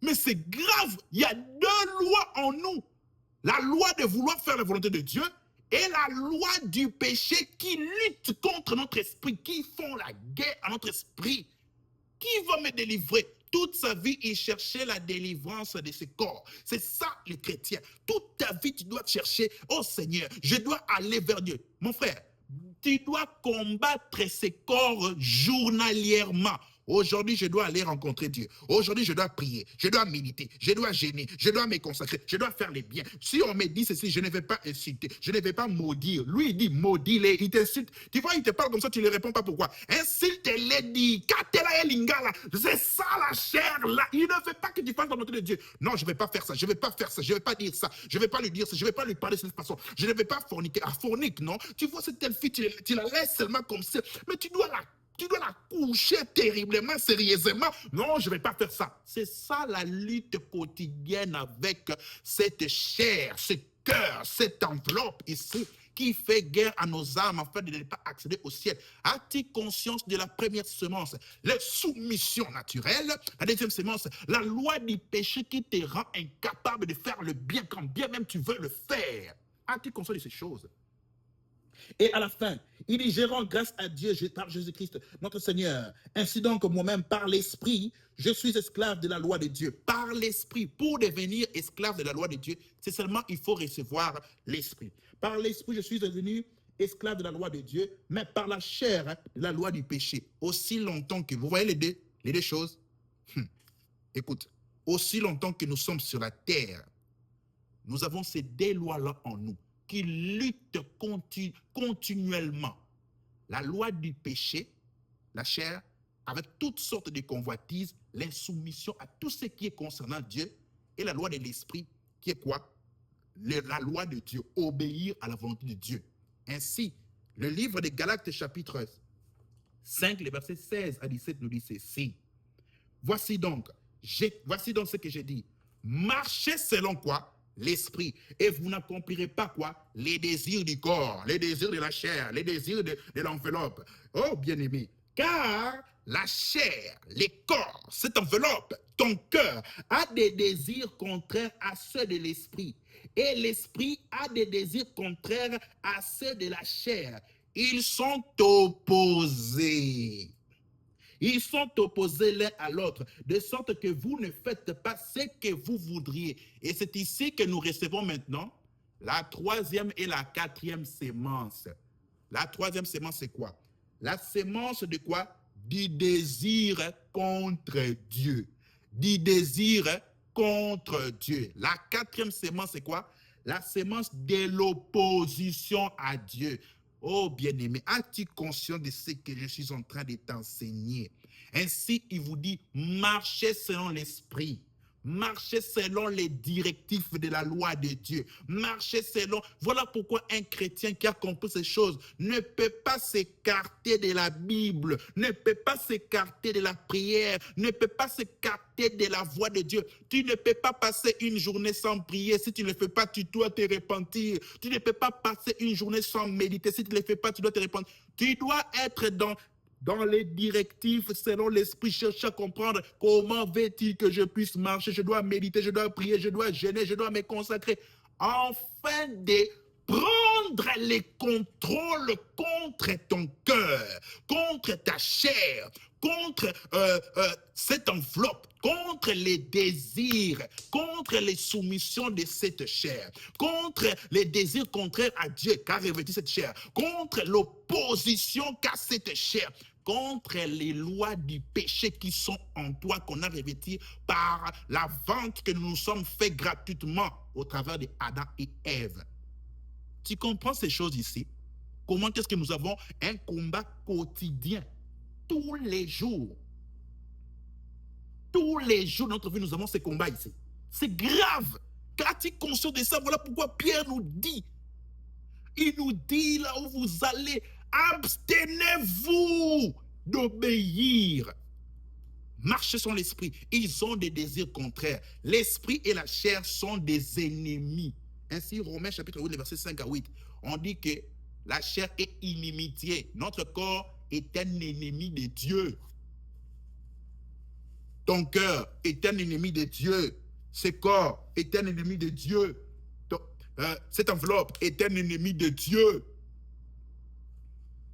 [SPEAKER 1] mais c'est grave, il y a deux lois en nous. La loi de vouloir faire la volonté de Dieu et la loi du péché qui lutte contre notre esprit, qui font la guerre à notre esprit. Qui va me délivrer? Toute sa vie, il cherchait la délivrance de ses corps. C'est ça, le chrétien. Toute ta vie, tu dois chercher, oh Seigneur, je dois aller vers Dieu. Mon frère, tu dois combattre ces corps journalièrement. Aujourd'hui, je dois aller rencontrer Dieu. Aujourd'hui, je dois prier, je dois méditer, je dois gêner, je dois me consacrer, je dois faire les biens. Si on me dit ceci, je ne vais pas insulter, je ne vais pas maudire. Lui, il dit maudis-les, il t'insulte. Tu vois, il te parle comme ça, tu ne lui réponds pas pourquoi. Insulte-les, dit, c'est ça la chair là. Il ne veut pas que tu fasses la volonté de Dieu. Non, je ne vais pas faire ça, je ne vais pas faire ça, je ne vais pas dire ça, je ne vais pas lui dire ça, je ne vais pas lui parler de cette façon, je ne vais pas forniquer. Fornique, non. Tu vois, cette telle fille, tu la laisses seulement comme ça, mais tu dois la coucher terriblement, sérieusement. Non, je ne vais pas faire ça. C'est ça la lutte quotidienne avec cette chair, ce cœur, cette enveloppe ici qui fait guerre à nos âmes afin de ne pas accéder au ciel. As-tu conscience de la première semence, la soumission naturelle? La deuxième semence, la loi du péché qui te rend incapable de faire le bien quand bien même tu veux le faire. As-tu conscience de ces choses? Et à la fin, il dit, je rends grâce à Dieu par Jésus-Christ, notre Seigneur. Ainsi donc, moi-même, par l'Esprit, je suis esclave de la loi de Dieu. Par l'Esprit, pour devenir esclave de la loi de Dieu, c'est seulement il faut recevoir l'Esprit. Par l'Esprit, je suis devenu esclave de la loi de Dieu, mais par la chair, la loi du péché. Aussi longtemps que, vous voyez les deux choses? Écoute, aussi longtemps que nous sommes sur la terre, nous avons ces deux lois-là en nous qui luttent continuellement. La loi du péché, la chair, avec toutes sortes de convoitises, l'insoumission à tout ce qui est concernant Dieu, et la loi de l'esprit, qui est quoi? La loi de Dieu, obéir à la volonté de Dieu. Ainsi, le livre de Galates chapitre 5, les versets 16 à 17 nous dit ceci. Voici donc ce que j'ai dit. Marchez selon quoi? L'esprit. Et vous n'accomplirez pas quoi? Les désirs du corps, les désirs de la chair, les désirs de l'enveloppe. Oh, bien-aimé, car la chair, les corps, cette enveloppe, ton cœur, a des désirs contraires à ceux de l'esprit. Et l'esprit a des désirs contraires à ceux de la chair. Ils sont opposés. Ils sont opposés l'un à l'autre, de sorte que vous ne faites pas ce que vous voudriez. Et c'est ici que nous recevons maintenant la troisième et la quatrième sémence. La troisième sémence, c'est quoi? La sémence de quoi? Du désir contre Dieu. Du désir contre Dieu. La quatrième sémence, c'est quoi? La sémence de l'opposition à Dieu. Oh bien-aimé, as-tu conscience de ce que je suis en train de t'enseigner? Ainsi, il vous dit, marchez selon l'esprit. Marcher selon les directives de la loi de Dieu. Marcher selon... Voilà pourquoi un chrétien qui a compris ces choses ne peut pas s'écarter de la Bible, ne peut pas s'écarter de la prière, ne peut pas s'écarter de la voix de Dieu. Tu ne peux pas passer une journée sans prier. Si tu ne le fais pas, tu dois te repentir. Tu ne peux pas passer une journée sans méditer. Si tu ne le fais pas, tu dois te repentir. Tu dois être dans les directives, selon l'esprit, cherche à comprendre comment veux-tu que je puisse marcher. Je dois méditer, je dois prier, je dois jeûner, je dois me consacrer, afin de prendre les contrôles contre ton cœur, contre ta chair, contre cette enveloppe, contre les désirs, contre les soumissions de cette chair, contre les désirs contraires à Dieu qu'a revêtu cette chair, contre l'opposition qu'a cette chair, contre les lois du péché qui sont en toi, qu'on a revêti par la vente que nous nous sommes fait gratuitement au travers de Adam et Ève. Tu comprends ces choses ici? Comment est-ce que nous avons un combat quotidien, tous les jours? Tous les jours de notre vie, nous avons ces combats ici. C'est grave. Car tu es conscient de ça, voilà pourquoi Pierre nous dit, il nous dit là où vous allez, abstenez-vous d'obéir. Marchez sur l'esprit. Ils ont des désirs contraires. L'esprit et la chair sont des ennemis. Ainsi, Romains chapitre 8, versets 5 à 8, on dit que la chair est inimitié. Notre corps est un ennemi de Dieu. Ton cœur est un ennemi de Dieu. Ce corps est un ennemi de Dieu. Cette enveloppe est un ennemi de Dieu.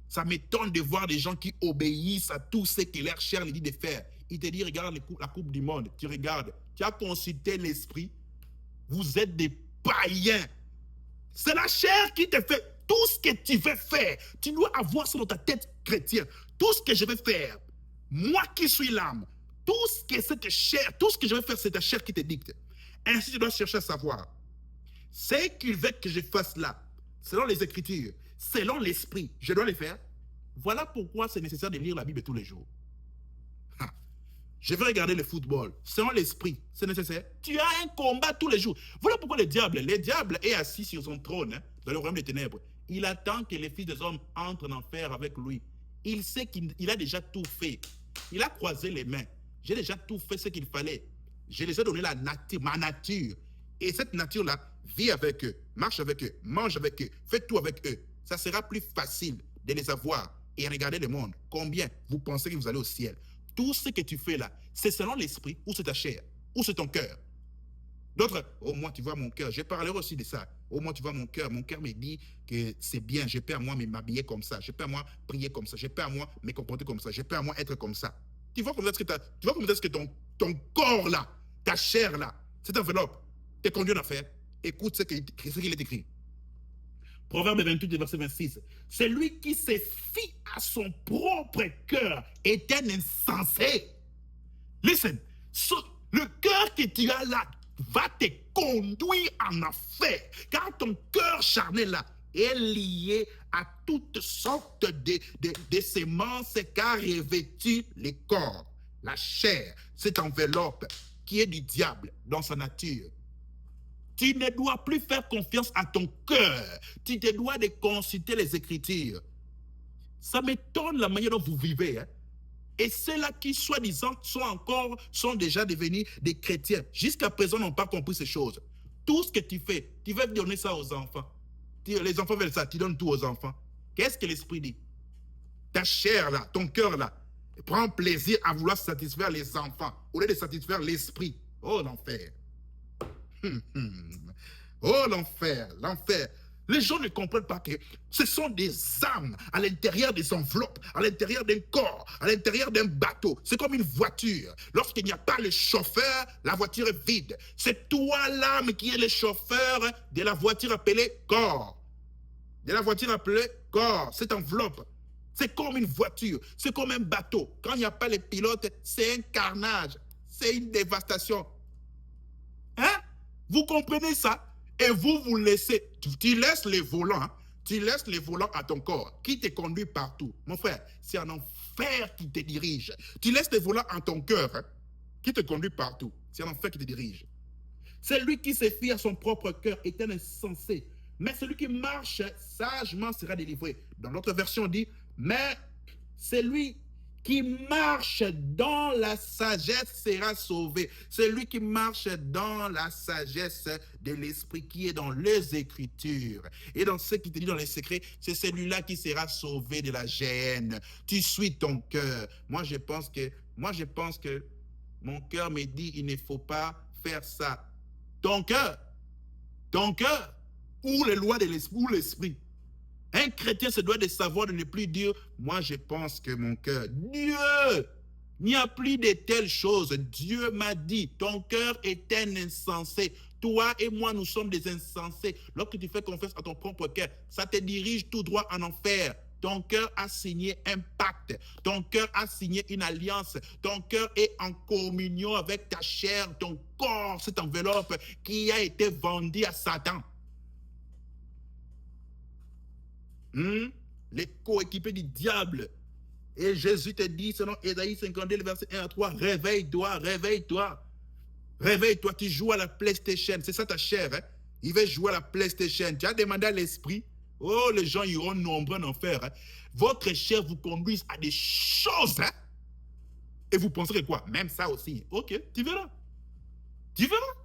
[SPEAKER 1] Ça m'étonne de voir des gens qui obéissent à tout ce que leur chair leur dit de faire. Il te dit, regarde la coupe du monde. Tu regardes. Tu as consulté l'esprit. Vous êtes des païens. C'est la chair qui te fait tout ce que tu veux faire. Tu dois avoir ça dans ta tête chrétienne. Tout ce que je vais faire, moi qui suis l'âme, tout ce que cette chair, tout ce que je vais faire, c'est ta chair qui te dicte. Ainsi, tu dois chercher à savoir ce qu'il veut que je fasse là, selon les Écritures, selon l'esprit, je dois les faire. Voilà pourquoi c'est nécessaire de lire la Bible tous les jours. Je vais regarder le football. Selon l'esprit, c'est nécessaire. Tu as un combat tous les jours. Voilà pourquoi le diable est assis sur son trône, dans le royaume des ténèbres. Il attend que les fils des hommes entrent en enfer avec lui. Il sait qu'il a déjà tout fait. Il a croisé les mains. J'ai déjà tout fait ce qu'il fallait. Je les ai donné ma nature. Et cette nature-là vit avec eux, marche avec eux, mange avec eux, fait tout avec eux. Ça sera plus facile de les avoir et regarder le monde. Combien vous pensez que vous allez au ciel? Tout ce que tu fais là, c'est selon l'esprit ou c'est ta chair ou c'est ton cœur. D'autres, oh moi tu vois mon cœur, je parlerai aussi de ça. Oh moi tu vois mon cœur me dit que c'est bien, je peux à moi m'habiller comme ça, je peux à moi prier comme ça, je peux à moi me comporter comme ça, je peux à moi être comme ça. Tu vois comment est-ce que ton corps là, ta chair là, cette enveloppe, te conduit en affaire. Écoute ce qu'il est écrit. Proverbe 28, verset 26. Celui qui se fie à son propre cœur est un insensé. Listen, le cœur que tu as là va te conduire en affaire. Car ton cœur charnel là est lié à toutes sortes de semences qu'a revêtu le corps, la chair, cette enveloppe qui est du diable dans sa nature. Tu ne dois plus faire confiance à ton cœur. Tu te dois de consulter les Écritures. Ça m'étonne la manière dont vous vivez. Hein? Et ceux-là qui, soi-disant, sont déjà devenus des chrétiens, jusqu'à présent n'ont pas compris ces choses. Tout ce que tu fais, tu veux donner ça aux enfants. Les enfants veulent ça, tu donnes tout aux enfants. Qu'est-ce que l'Esprit dit? Ta chair là, ton cœur là, prend plaisir à vouloir satisfaire les enfants, au lieu de satisfaire l'Esprit. Oh, l'enfer. Oh, l'enfer, l'enfer. Les gens ne comprennent pas que ce sont des âmes à l'intérieur des enveloppes, à l'intérieur d'un corps, à l'intérieur d'un bateau. C'est comme une voiture. Lorsqu'il n'y a pas le chauffeur, la voiture est vide. C'est toi l'âme qui est le chauffeur de la voiture appelée corps. De la voiture appelée corps, cette enveloppe. C'est comme une voiture, c'est comme un bateau. Quand il n'y a pas les pilotes, c'est un carnage, c'est une dévastation. Hein? Vous comprenez ça? Et vous laissez, tu laisses les volants, hein? Tu laisses les volants à ton corps, qui te conduit partout. Mon frère, c'est un enfer qui te dirige. Tu laisses les volants à ton cœur, hein? qui te conduit partout. C'est l'enfer qui te dirige. Celui qui se fie à son propre cœur est un insensé. Mais celui qui marche sagement sera délivré. Dans l'autre version, on dit, mais celui qui marche dans la sagesse sera sauvé. Celui qui marche dans la sagesse de l'esprit qui est dans les Écritures et dans ce qui te dit dans les secrets, c'est celui-là qui sera sauvé de la géhenne. Tu suis ton cœur. Moi, je pense que mon cœur me dit, il ne faut pas faire ça. Ton cœur, ou les lois de l'esprit, ou l'esprit. Un chrétien se doit de savoir de ne plus dire, moi je pense que mon cœur. Dieu, il n'y a plus de telles choses. Dieu m'a dit, ton cœur est un insensé. Toi et moi, nous sommes des insensés. Lorsque tu fais confiance à ton propre cœur, ça te dirige tout droit en enfer. Ton cœur a signé un pacte. Ton cœur a signé une alliance. Ton cœur est en communion avec ta chair, ton corps, cette enveloppe qui a été vendue à Satan. Les coéquipiers du diable. Et Jésus te dit, selon Ésaïe 52, le verset 1 à 3, réveille-toi, réveille-toi. Réveille-toi, tu joues à la PlayStation. C'est ça ta chair. Hein? Il veut jouer à la PlayStation. Tu as demandé à l'esprit. Oh, les gens iront nombreux en enfer. Hein? Votre chair vous conduise à des choses. Hein? Et vous penserez quoi? Même ça aussi. Ok, tu verras. Tu verras.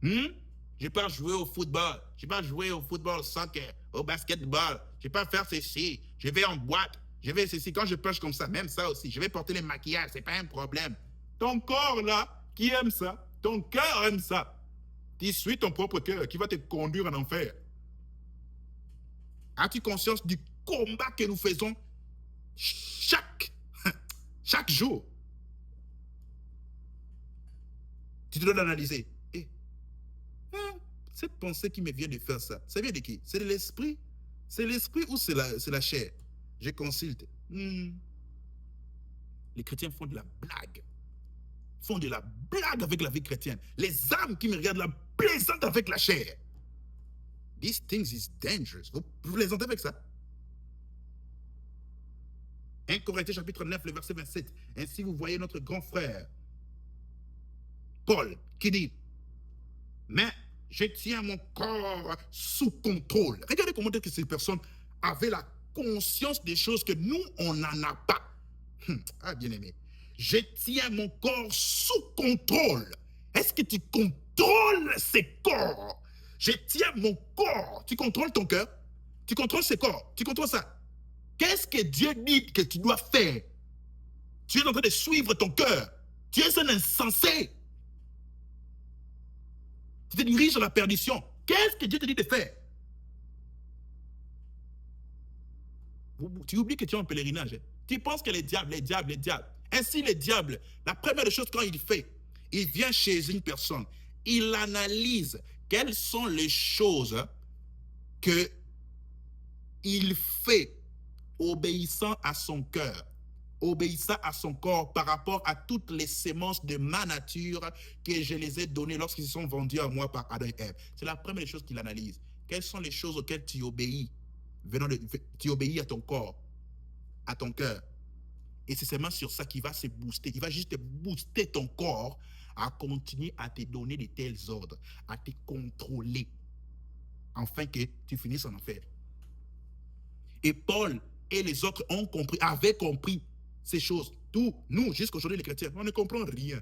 [SPEAKER 1] Je ne vais pas jouer au football. Je ne vais pas jouer au football, soccer, au basketball. Je ne vais pas faire ceci. Je vais en boîte. Je vais ceci. Quand je pêche comme ça, même ça aussi. Je vais porter les maquillages. Ce n'est pas un problème. Ton corps, là, qui aime ça, ton cœur aime ça. Tu suis ton propre cœur qui va te conduire en enfer. As-tu conscience du combat que nous faisons chaque jour? Tu te dois l'analyser. Cette pensée qui me vient de faire ça, ça vient de qui? C'est de l'esprit? C'est l'esprit ou c'est la chair? Je consulte. Les chrétiens font de la blague. Font de la blague avec la vie chrétienne. Les âmes qui me regardent la plaisantent avec la chair. These things is dangerous. Vous plaisantez avec ça? 1 Corinthiens chapitre 9, le verset 27. Ainsi vous voyez notre grand frère, Paul, qui dit, mais je tiens mon corps sous contrôle. Regardez comment que ces personnes avaient la conscience des choses que nous, on n'en a pas. Ah, bien aimé. Je tiens mon corps sous contrôle. Est-ce que tu contrôles ces corps? Je tiens mon corps. Tu contrôles ton cœur? Tu contrôles ces corps? Tu contrôles ça? Qu'est-ce que Dieu dit que tu dois faire? Tu es en train de suivre ton cœur. Tu es un insensé. Tu te diriges à la perdition. Qu'est-ce que Dieu te dit de faire? Tu oublies que tu es en pèlerinage. Tu penses que les diables. Ainsi, les diables, la première chose quand il fait, il vient chez une personne, il analyse quelles sont les choses qu'il fait obéissant à son cœur, obéissant à son corps par rapport à toutes les sémences de ma nature que je les ai données lorsqu'ils sont vendus à moi par Adam et Ève. C'est la première chose qu'il analyse. Quelles sont les choses auxquelles tu obéis? Tu obéis à ton corps, à ton cœur. Et c'est seulement sur ça qu'il va se booster. Il va juste te booster ton corps à continuer à te donner de tels ordres, à te contrôler, afin que tu finisses en enfer. Et Paul et les autres avaient compris ces choses. Tout, nous, jusqu'aujourd'hui les chrétiens, on ne comprend rien.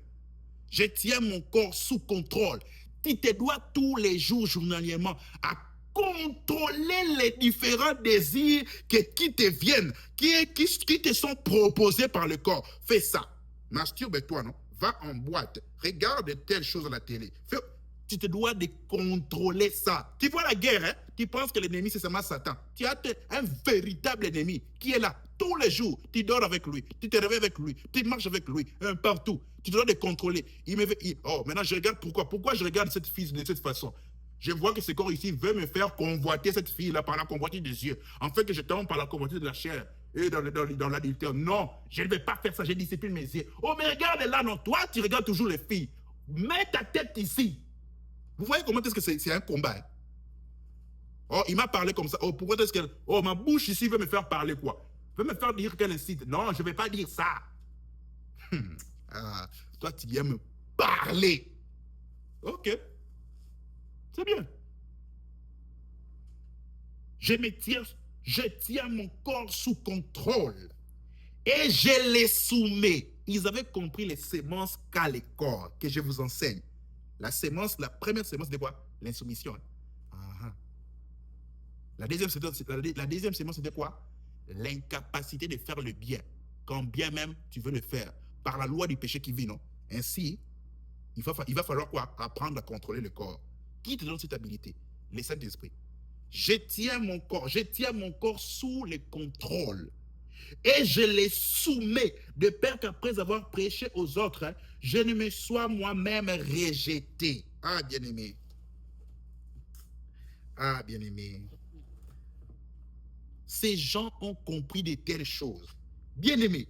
[SPEAKER 1] Je tiens mon corps sous contrôle. Tu te dois tous les jours, journalièrement, à contrôler les différents désirs qui te viennent, qui te sont proposés par le corps. Fais ça. Masturbe-toi, non? Va en boîte. Regarde telle chose à la télé. Tu te dois de contrôler ça. Tu vois la guerre, hein? Tu penses que l'ennemi, c'est seulement Satan. Tu as un véritable ennemi qui est là tous les jours. Tu dors avec lui, tu te réveilles avec lui, tu marches avec lui, partout. Tu te dois de contrôler. Maintenant, je regarde pourquoi. Pourquoi je regarde cette fille de cette façon? Je vois que ce corps ici veut me faire convoiter cette fille-là par la convoitise des yeux, en fait que je tombe par la convoitise de la chair et dans l'adultère. Non, je ne vais pas faire ça, je discipline mes yeux. Oh, mais regarde là, non, toi, tu regardes toujours les filles. Mets ta tête ici. Vous voyez comment est-ce que c'est un combat? Hein? Oh, il m'a parlé comme ça. Oh, pourquoi est-ce que... Oh, ma bouche ici veut me faire parler quoi? Veut me faire dire qu'elle incite. Non, je ne vais pas dire ça. Ah, toi, tu viens me parler. Ok, c'est bien. Je me tiens, je tiens mon corps sous contrôle et je les soumets. Ils avaient compris les sémences qu'a le corps que je vous enseigne. La sémence, la première sémence, c'était quoi? L'insoumission. Hein. Uh-huh. La deuxième sémence, c'était quoi? L'incapacité de faire le bien, quand bien même tu veux le faire, par la loi du péché qui vit, non? Ainsi, il va falloir quoi? Apprendre à contrôler le corps. Qui te donne cette habilité? Le Saint-Esprit. Je tiens mon corps sous le contrôle et je les soumets de peur qu'après avoir prêché aux autres, hein, je ne me sois moi-même rejeté. Ah, bien-aimé. Ah, bien-aimé. Ces gens ont compris de telles choses. Bien-aimé,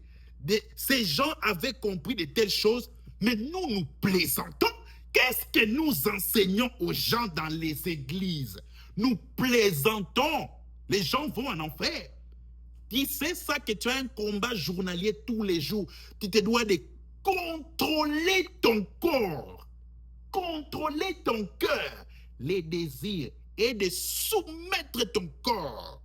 [SPEAKER 1] ces gens avaient compris de telles choses, mais nous plaisantons. Qu'est-ce que nous enseignons aux gens dans les églises? Nous plaisantons. Les gens vont en enfer. Tu sais ça que tu as un combat journalier tous les jours. Tu te dois de contrôler ton corps, contrôler ton cœur, les désirs et de soumettre ton corps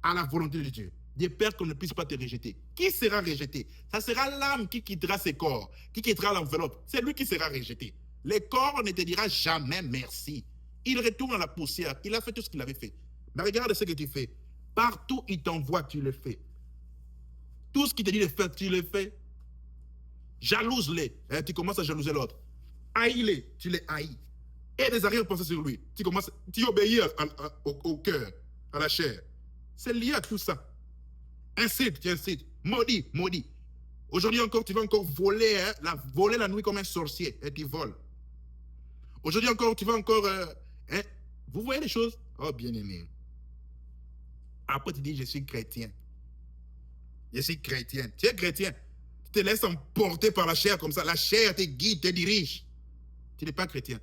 [SPEAKER 1] à la volonté de Dieu. De peur qu'on ne puisse pas te rejeter. Qui sera rejeté? Ça sera l'âme qui quittera ses corps, qui quittera l'enveloppe. C'est lui qui sera rejeté. Le corps ne te dira jamais merci. Il retourne à la poussière. Il a fait tout ce qu'il avait fait. Mais regarde ce que tu fais. Partout il t'envoie, tu le fais. Tout ce qu'il te dit de faire, tu le fais. Jalouse-les. Hein, tu commences à jalouser l'autre. Haïs-les, tu les haïs. Et des arrière-pensées sur lui. Tu obéis au cœur, à la chair. C'est lié à tout ça. Incite, tu incites. Maudit, maudit. Aujourd'hui encore, tu vas encore voler, hein, voler la nuit comme un sorcier et tu voles. Aujourd'hui encore, tu vas encore... hein, vous voyez les choses? Oh, bien-aimé. Après, tu dis, je suis chrétien. Je suis chrétien. Tu es chrétien. Tu te laisses emporter par la chair comme ça. La chair te guide, te dirige. Tu n'es pas chrétien.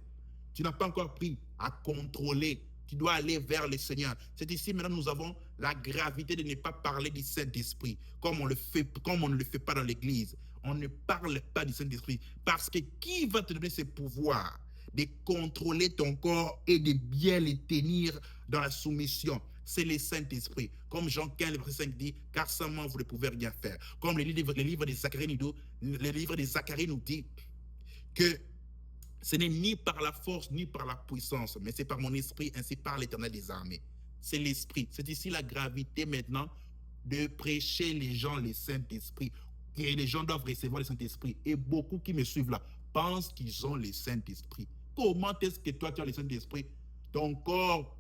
[SPEAKER 1] Tu n'as pas encore appris à contrôler. Tu dois aller vers le Seigneur. C'est ici maintenant nous avons la gravité de ne pas parler du Saint-Esprit comme on ne le fait pas dans l'Église. On ne parle pas du Saint-Esprit parce que qui va te donner ce pouvoir de contrôler ton corps et de bien le tenir dans la soumission? C'est le Saint-Esprit. Comme Jean 15, verset 5 dit, car sans moi vous ne pouvez rien faire. Comme le livre de Zacharie nous dit que ce n'est ni par la force, ni par la puissance, mais c'est par mon esprit, ainsi par l'Éternel des armées. C'est l'esprit. C'est ici la gravité maintenant de prêcher les gens le Saint-Esprit. Et les gens doivent recevoir le Saint-Esprit. Et beaucoup qui me suivent là pensent qu'ils ont le Saint-Esprit. Comment est-ce que toi, tu as le Saint-Esprit? Ton corps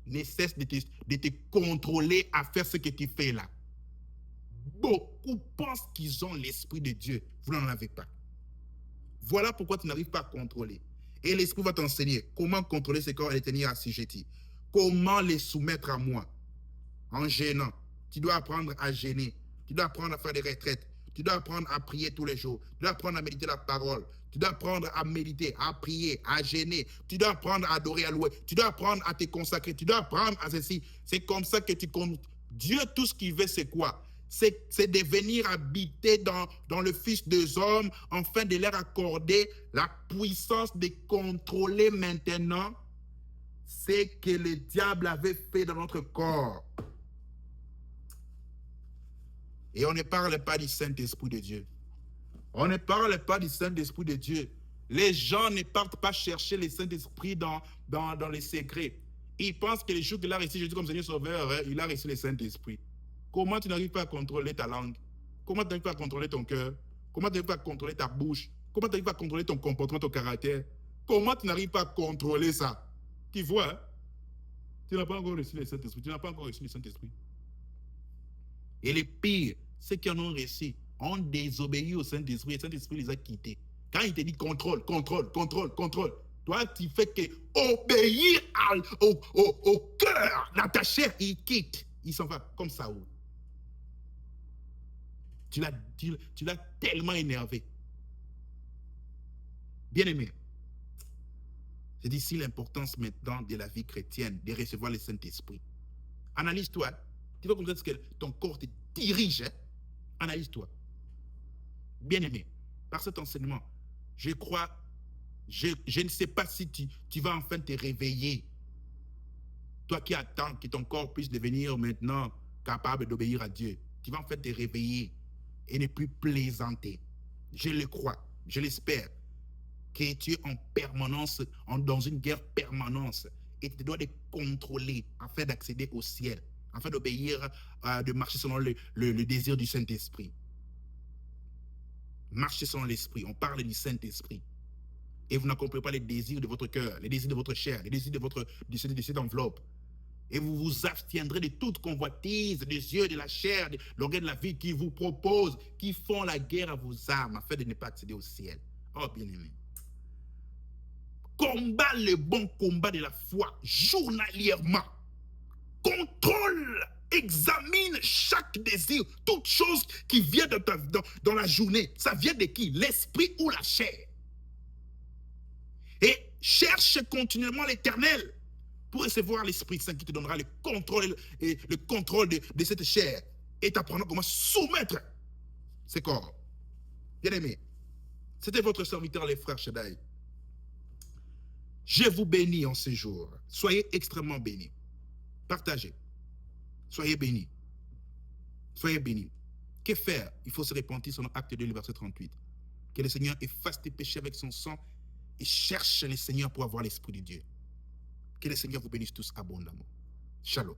[SPEAKER 1] ne cesse de te contrôler à faire ce que tu fais là. Beaucoup pensent qu'ils ont l'Esprit de Dieu. Vous n'en avez pas. Voilà pourquoi tu n'arrives pas à contrôler. Et l'Esprit va t'enseigner comment contrôler ce corps et les tenir assujettis. Comment les soumettre à moi en gênant. Tu dois apprendre à gêner. Tu dois apprendre à faire des retraites. Tu dois apprendre à prier tous les jours. Tu dois apprendre à méditer la parole. Tu dois apprendre à méditer, à prier, à gêner. Tu dois apprendre à adorer, à louer. Tu dois apprendre à te consacrer. Tu dois apprendre à ceci. C'est comme ça que tu comptes. Dieu, tout ce qu'il veut, c'est quoi? C'est de venir habiter dans le Fils des hommes, afin de leur accorder la puissance de contrôler maintenant ce que le diable avait fait dans notre corps. Et on ne parle pas du Saint-Esprit de Dieu. On ne parle pas du Saint-Esprit de Dieu. Les gens ne partent pas chercher le Saint-Esprit dans les secrets. Ils pensent que le jour qu'il a reçu Jésus comme Seigneur Sauveur, il a reçu le Saint-Esprit. Comment tu n'arrives pas à contrôler ta langue? Comment tu n'arrives pas à contrôler ton cœur? Comment tu n'arrives pas à contrôler ta bouche? Comment tu n'arrives pas à contrôler ton comportement, ton caractère? Comment tu n'arrives pas à contrôler ça? Tu vois, hein? Tu n'as pas encore reçu le Saint-Esprit. Tu n'as pas encore reçu le Saint-Esprit. Et les pires, ceux qui en ont reçu, ont désobéi au Saint-Esprit. Et le Saint-Esprit les a quittés. Quand il te dit contrôle, contrôle, contrôle, contrôle, toi, tu fais que obéir au cœur dans ta chair, il quitte. Il s'en va comme Saoul. Tu l'as tellement énervé. Bien-aimé, c'est ici l'importance maintenant de la vie chrétienne, de recevoir le Saint-Esprit. Analyse-toi. Tu vas comprendre ce que ton corps te dirige. Hein? Analyse-toi. Bien-aimé, par cet enseignement, je crois, je ne sais pas si tu vas enfin te réveiller. Toi qui attends que ton corps puisse devenir maintenant capable d'obéir à Dieu, tu vas enfin te réveiller et ne plus plaisanter. Je le crois, je l'espère, que tu es en permanence, dans une guerre permanente, et tu dois te contrôler afin d'accéder au ciel, afin d'obéir, de marcher selon le désir du Saint-Esprit. Marcher selon l'Esprit, on parle du Saint-Esprit. Et vous n'accomplissez pas les désirs de votre cœur, les désirs de votre chair, les désirs de cette enveloppe. Et vous vous abstiendrez de toute convoitise des yeux, de la chair, de l'orgueil de la vie qui vous propose, qui font la guerre à vos âmes afin de ne pas accéder au ciel. Oh bien-aimé. Combat le bon combat de la foi journalièrement. Contrôle, examine chaque désir, toute chose qui vient dans la journée. Ça vient de qui? L'esprit ou la chair? Et cherche continuellement l'Éternel pour recevoir l'Esprit Saint qui te donnera le contrôle, de cette chair et t'apprendra comment soumettre ses corps. Bien-aimé, c'était votre serviteur, les frères Shaddai. Je vous bénis en ce jour. Soyez extrêmement bénis. Partagez. Soyez bénis. Soyez bénis. Que faire? Il faut se repentir selon Acte 2, verset 38. Que le Seigneur efface tes péchés avec son sang et cherche le Seigneur pour avoir l'Esprit de Dieu. Que le Seigneur vous bénisse tous abondamment. Shalom.